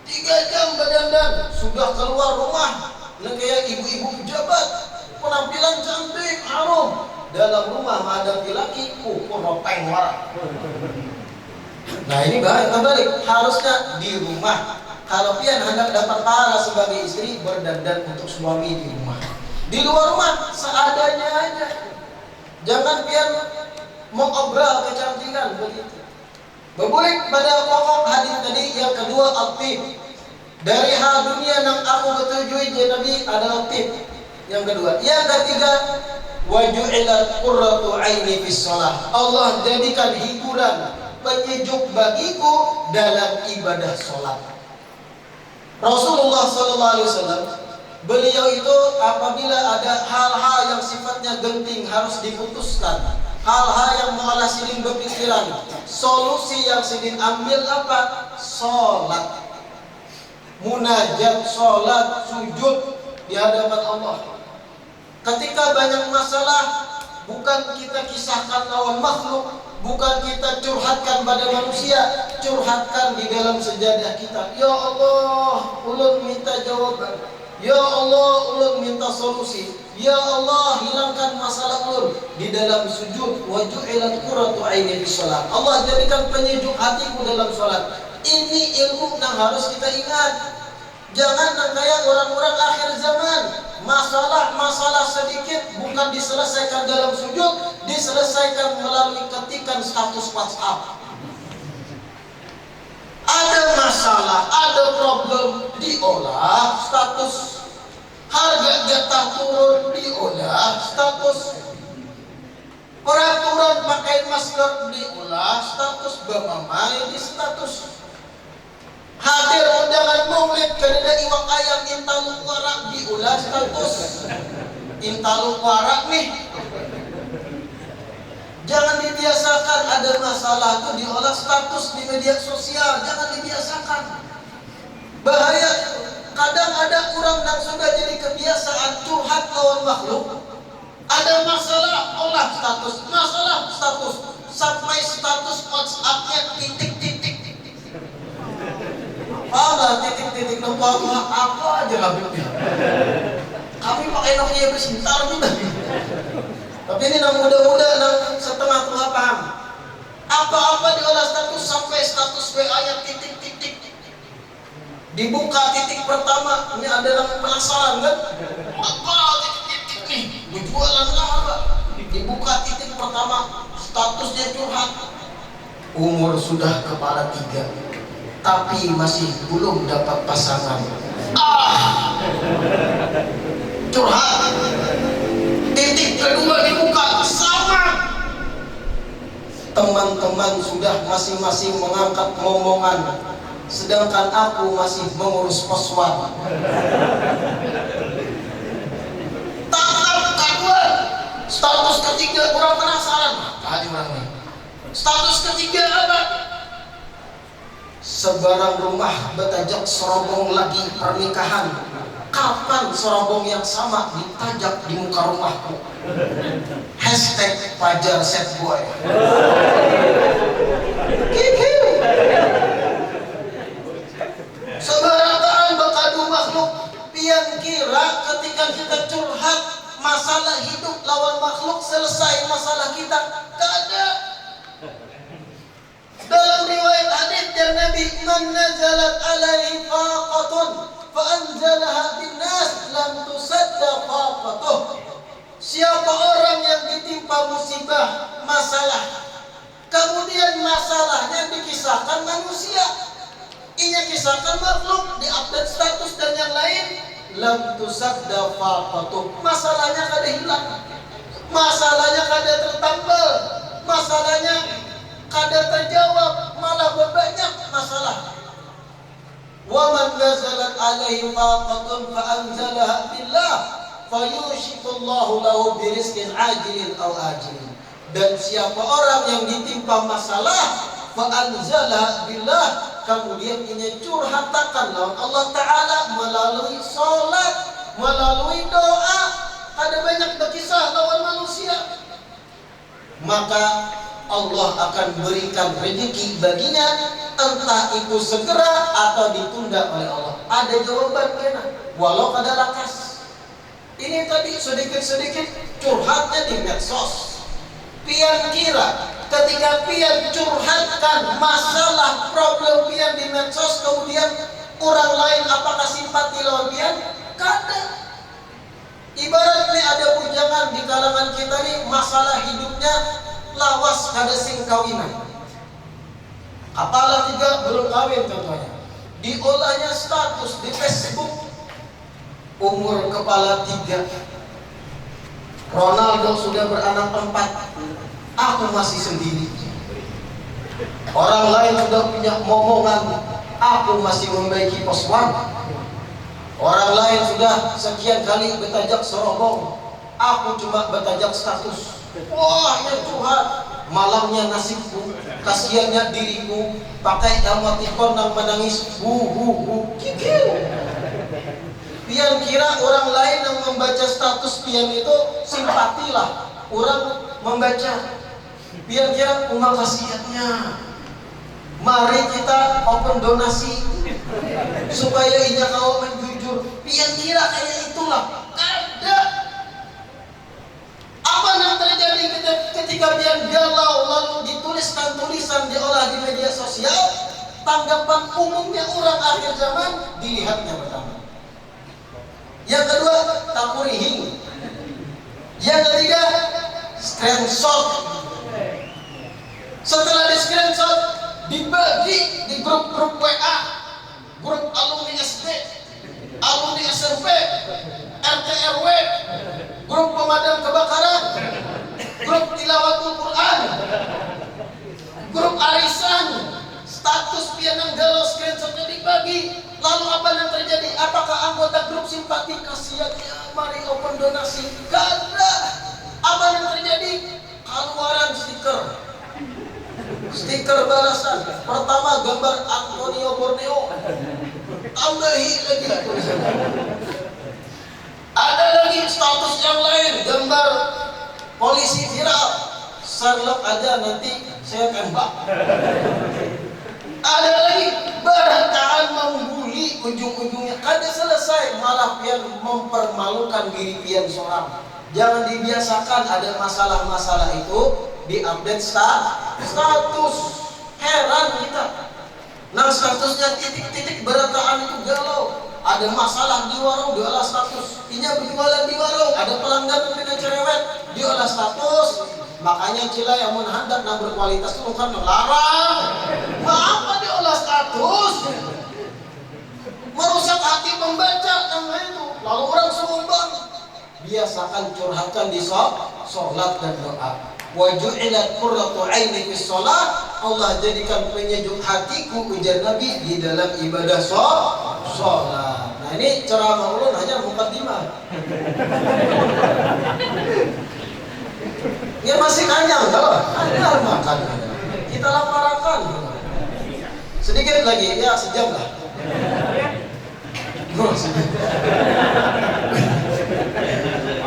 3 jam berdandan, sudah keluar rumah. Nah kayak ibu-ibu pejabat, penampilan cantik, harum. Dalam rumah menghadapi laki, ukur ropeng warak. Nah ini bahaya kembali. Harusnya di rumah. Kalau pian hendak dapat pahala sebagai istri, berdandan untuk suami di rumah. Di luar rumah seadanya aja. Jangan pian mengobral kecantikan begitu. Berbalik pada pokok hadis tadi yang kedua al-tib. Dari hal dunia yang aku ketujui Nabi adalah tib. Yang kedua, yang ketiga waju'ilat qurratu aini fis shalah. Allah jadikan hiburan, penyejuk bagiku dalam ibadah salat. Rasulullah sallallahu alaihi wasallam beliau itu apabila ada hal-hal yang sifatnya genting harus diputuskan, hal-hal yang mengolah sidin berpikiran, solusi yang sidin ambil apa? Salat. Munajat, salat, sujud di hadapan Allah. Ketika banyak masalah, bukan kita kisahkan lawan makhluk, bukan kita curhatkan pada manusia, curhatkan di dalam sejadah kita. Ya Allah, ulun minta jawaban. Ya Allah, ulun minta solusi. Ya Allah, hilangkan masalah ulun di dalam sujud. Wa ju'ilat qurratu aini fis shalah. Allah jadikan penyejuk hatiku dalam salat. Ini ilmu yang harus kita ingat. Jangan kayak orang-orang akhir zaman. Masalah-masalah sedikit bukan diselesaikan dalam sujud, diselesaikan melalui ketikan status WhatsApp. Ada masalah, ada problem, diolah status. Harga jatah turun, diolah status. Peraturan pakai masker, diolah status. Bamamai di status. Hadir undangan maulid karena iwak ayam intaluk warak diulah status. Intaluk warak nih. Jangan dibiasakan ada masalah itu diolah status di media sosial. Jangan dibiasakan. Bahaya. Kadang ada orang yang sudah jadi kebiasaan curhat lawan makhluk. Ada masalah olah status, masalah status sampai status WhatsApp-nya titik-titik. Ada titik-titik nampak apa aja habibnya. Kami pakai Nokia bersintar juga. Tapi ini yang muda-muda yang setengah tua paham. Apa-apa diolah status sampai status WA yang titik-titik. Dibuka titik pertama, ini ada yang penasaran kan? Apa titik-titik nih? Berjualan apa? Dibuka titik pertama, statusnya curhat. Umur sudah kepala 3. Tapi masih belum dapat pasangan. Curhat. Titik kedua dibuka sama. Teman-teman sudah masing-masing mengangkat ngomongan, sedangkan aku masih mengurus poswan. Tahap kedua, status ketiga kurang penasaran. Apa orang ini? Status ketiga apa? Sebarang rumah bertajak serobong lagi pernikahan. Kapan serobong yang sama ditajak di muka rumahku? Hashtag Fajar Set Boy. man nazalat alaihi faqatun fa anzalaha binnas lam tusadda faqatuh. Siapa orang yang ditimpa musibah, masalah, kemudian masalahnya dikisahkan manusia, inya kisahkan makhluk, diupdate status dan yang lain, lam tusadda faqatuh. Masalahnya kada hilang, masalahnya kada tertambal, masalahnya kada terjawab, malah berbanyak masalah. Wa man nazalat alaihi faqatun fa anzalaha billah fayushikullahu lahu birizqin ajilin aw ajilin. Dan siapa orang yang ditimpa masalah fa anzalaha billah, kemudian ini curhatakan lawan Allah Ta'ala melalui salat, melalui doa, ada banyak berkisah lawan manusia, maka Allah akan berikan rezeki baginya, entah itu segera atau ditunda oleh Allah. Ada jawaban kena, walau kada lakas. Ini tadi sedikit-sedikit curhatnya di medsos. Pian kira ketika pian curhatkan masalah problem pian di medsos, kemudian orang lain apakah simpati lawan pian? Kada. Ibarat nih ada bujangan di kalangan kita nih, masalah hidupnya lawas kada sing kawinan. Kepala 3 belum kawin contohnya. Diolahnya status di Facebook. Umur kepala 3, Ronaldo sudah beranak 4, aku masih sendiri. Orang lain sudah punya momongan, aku masih membaiki pos 1. Orang lain sudah sekian kali bertajak serobong, aku cuma bertajak status. Wah ya Tuhan, malamnya nasibku, kasihannya diriku, pakai emoticon yang menangis, kikil. Pian kira orang lain yang membaca status pian itu simpatilah orang membaca. Pian kira umat khasiatnya, mari kita open donasi supaya inya kau menjujur. Pian kira kayak itulah. Ada apa yang terjadi ketika pian galau lalu dituliskan tulisan diolah di media sosial, tanggapan umumnya orang akhir zaman dilihatnya pertama. Yang kedua, takurihing. Yang ketiga, screenshot. Setelah di screenshot, dibagi di grup-grup WA, grup alumni SD, alumni SMP, RT RW, grup pemadam kebakaran, grup tilawatul Quran, grup arisan. Status pianang galau, screenshotnya dibagi. Lalu apa yang terjadi? Apakah anggota grup simpati kasihannya mari open donasi? Kada. Apa yang terjadi? Keluaran stiker balasan. Pertama gambar Antonio Borneo, tambahi lagi tulisannya. Ada lagi status yang lain, gambar polisi viral, Sherlock aja nanti saya tembak. Ada lagi barataan membuli, ujung-ujungnya kada selesai, malah pian mempermalukan diri pian seorang. Jangan dibiasakan ada masalah-masalah itu diupdate status. Heran kita. Nah statusnya titik-titik barataan itu galau. Ada masalah di warung diolah status. Inya berjualan di warung, ada pelanggan dengan cerewet, diolah status. Makanya cila yang mau hendak dan berkualitas itu kan melarang. Apa diolah status? Merusak hati pembaca yang itu. Lalu orang sumbang. Biasakan curhatkan di sholat dan doa. Wa ju'ilat qurratu 'aini fi shalah. Allah jadikan penyejuk hatiku, ujar Nabi, di dalam ibadah sholat. Nah ini ceramah ulun hanya mukaddimah. Ya masih kanyang kalau ada makan. Kita laparakan. Sedikit lagi ya, sejam lah.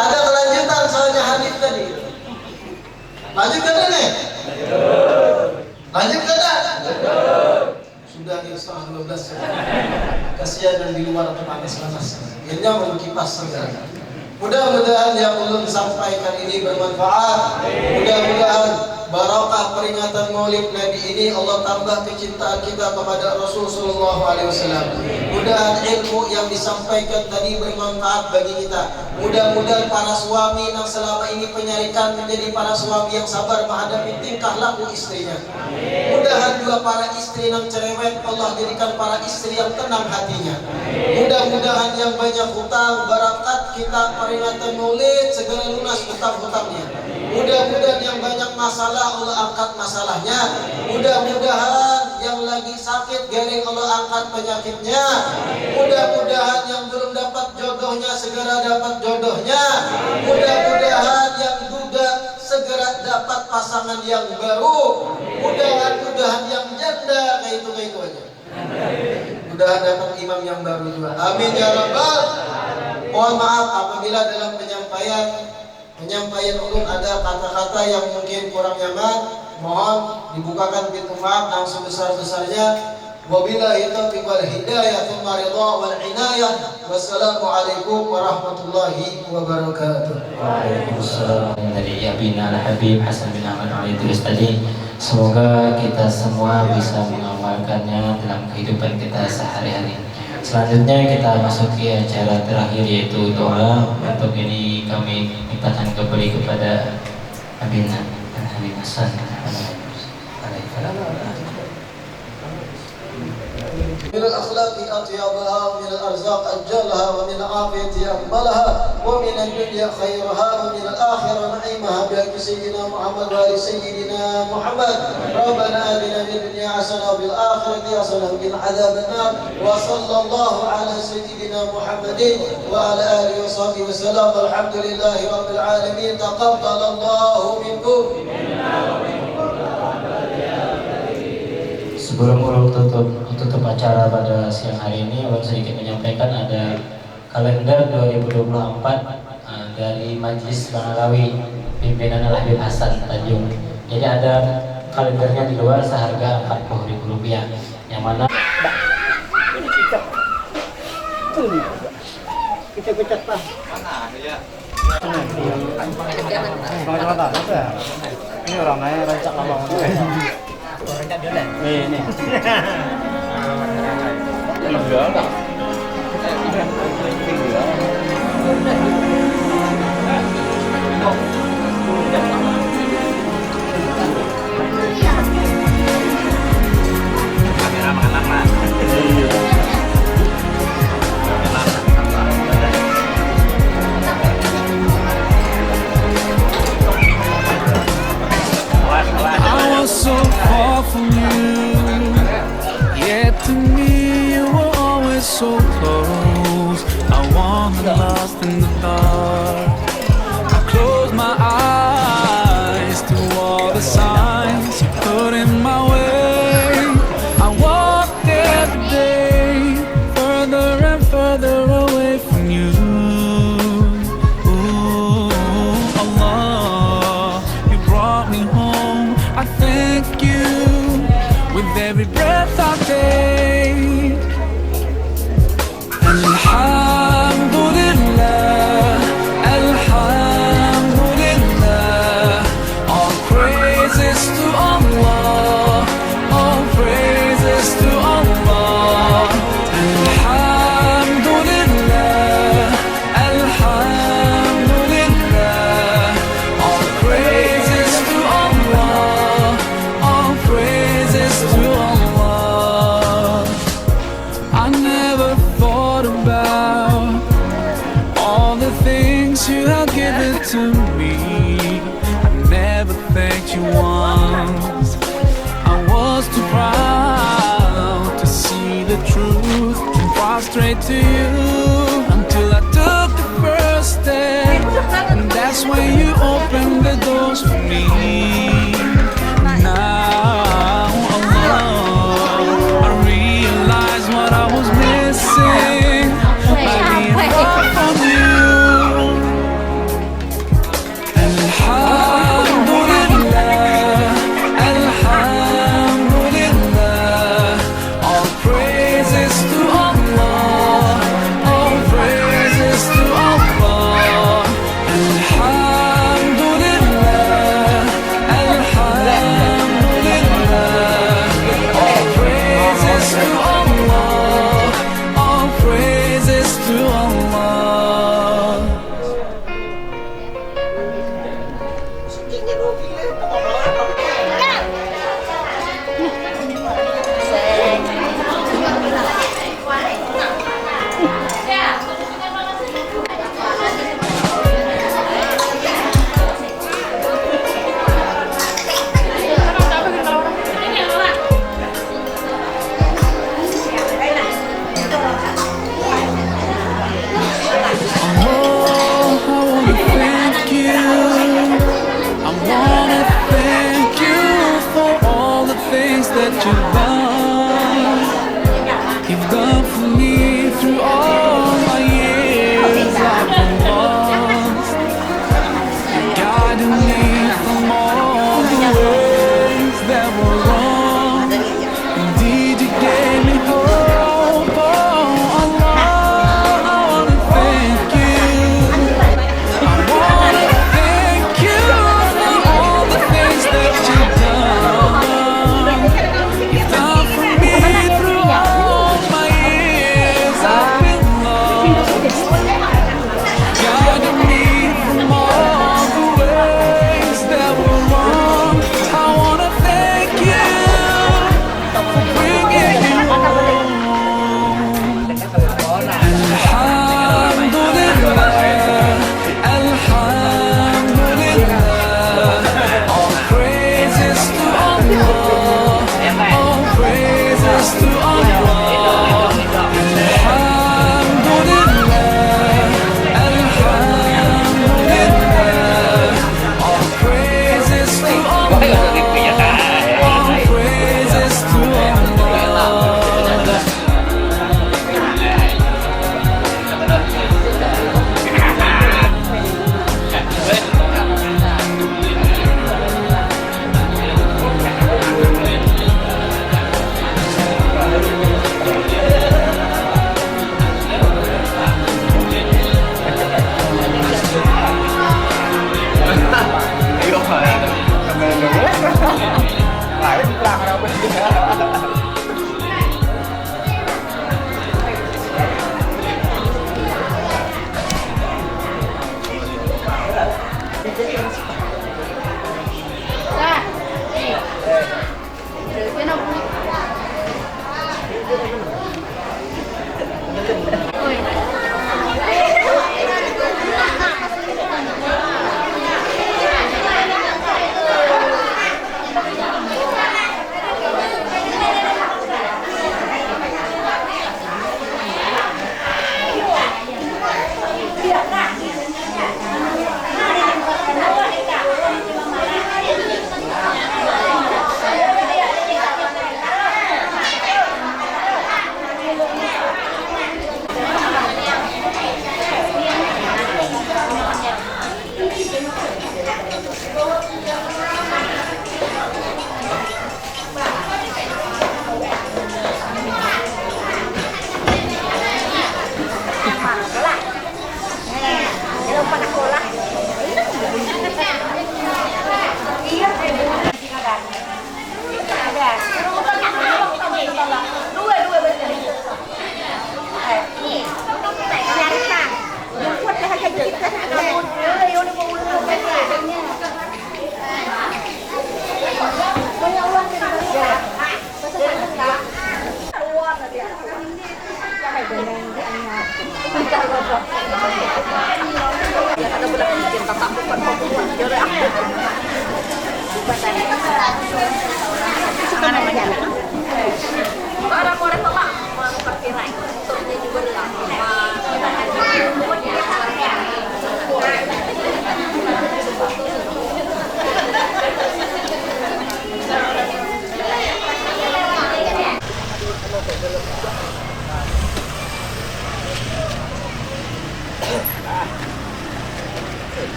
Ada kelanjutan soalnya hadis tadi. Lanjut ke nih. Lanjut ke dah. Sudah di setengah 12. Kasihan yang di luar panas-panas. Akhirnya mau kipas segala. Mudah-mudahan yang ulun sampaikan ini bermanfaat. Mudah-mudahan barokah peringatan Maulid Nabi ini Allah tambah kecintaan kita kepada Rasulullah SAW. Mudah-mudahan ilmu yang disampaikan tadi bermanfaat bagi kita. Mudah-mudahan para suami yang selama ini penyarikan menjadi para suami yang sabar menghadapi tingkah laku istrinya. Mudah-mudahan juga para istri yang cerewet Allah jadikan para istri yang tenang hatinya. Mudah-mudahan yang banyak hutang berangkat kita peringatan Maulid segera lunas hutang-hutangnya. Mudah-mudahan yang banyak masalah Allah angkat masalahnya. Mudah-mudahan yang lagi sakit garing Allah angkat penyakitnya. Mudah-mudahan yang belum dapat jodohnya segera dapat jodohnya. Mudah-mudahan yang duda segera dapat pasangan yang baru. Mudah-mudahan yang janda kayak itu aja. Mudah-mudahan dapat imam yang baru juga. Amin ya rabbal. Mohon maaf apabila dalam penyampaian ulun ada kata-kata yang mungkin kurang nyaman, mohon dibukakan pintu maaf yang sebesar-besarnya. Wabillahi taufiq wal hidayah tsumma ridha wal inayah. Wassalamualaikum warahmatullahi wabarakatuh.
Waalaikumsalam. Dari Abina Al-Habib Hasan bin Ahmad Al-Idris tadi, semoga kita semua bisa mengamalkannya dalam kehidupan kita sehari-hari. Selanjutnya kita masuki acara terakhir yaitu doa. Untuk ini kami mintakan kembali kepada Abina Al-Habib Hasan
من الأخلاق أطيبها ومن الأرزاق أجلها ومن العافية أكملها ومن الدنيا خيرها ومن الآخرة نعيمها بحق سيدنا محمد وآل سيدنا محمد. ربنا آتنا في الدنيا حسنة وفي الآخرة حسنة وقنا عذاب النار. وصلى الله على سيدنا محمد وعلى آله وصحبه وسلم. والحمد لله رب العالمين. تقبل الله منكم.
Sebelum ulun tutup acara pada siang hari ini, ulun sedikit menyampaikan ada kalender 2024 dari Majelis Bangalawi pimpinan Al-Habib Hasan Tanjung. Jadi ada kalendernya di luar seharga Rp40.000, yang mana
Kita Pak. Ini orangnya rancak abang. Ini.
I was so far from you, yet to me you were always so close. I wandered lost in the dark. I closed my eyes to all the signs you put in my way. I walked every day further and further away from you. Ooh, Allah, you brought me home. I thank you with every breath I take. Alhamdulillah, Alhamdulillah. All praises to Allah, all praises to Allah. Alhamdulillah, Alhamdulillah. All praises to Allah, all praises to Allah. I never thought about all the things you have given to me. I never thanked you once. I was too proud to see the truth and prostrate to you until I took the first step, and that's when you opened the doors for me. Now, Allah, I realize what I was missing by being far from you. Alhamdulillah, Alhamdulillah. All praises to Allah, all praises to Allah. Alhamdulillah, that you've done for me through all my years. I've been lost, guiding me from all the ways that were wrong. Indeed, you gave me hope. Oh, Allah, I wanna thank you. I wanna thank you for all the things that you've done. You've done for me through all my years. I've been lost, guiding me from all the ways that were wrong. I wanna thank you for bringing me home. Alhamdulillah, all praises to Allah, all praises to Allah. Alhamdulillah, alhamdulillah, all praises to Allah, all praises to Allah.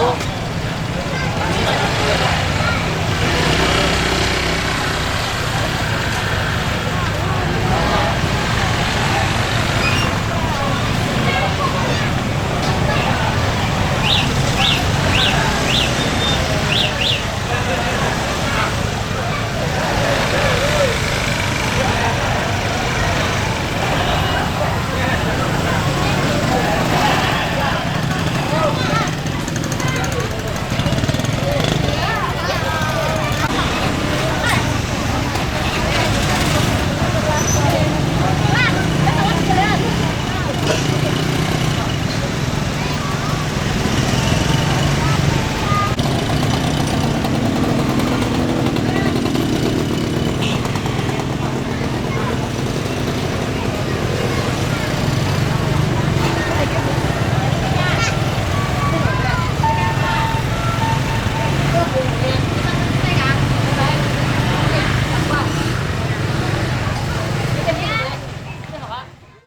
Yo.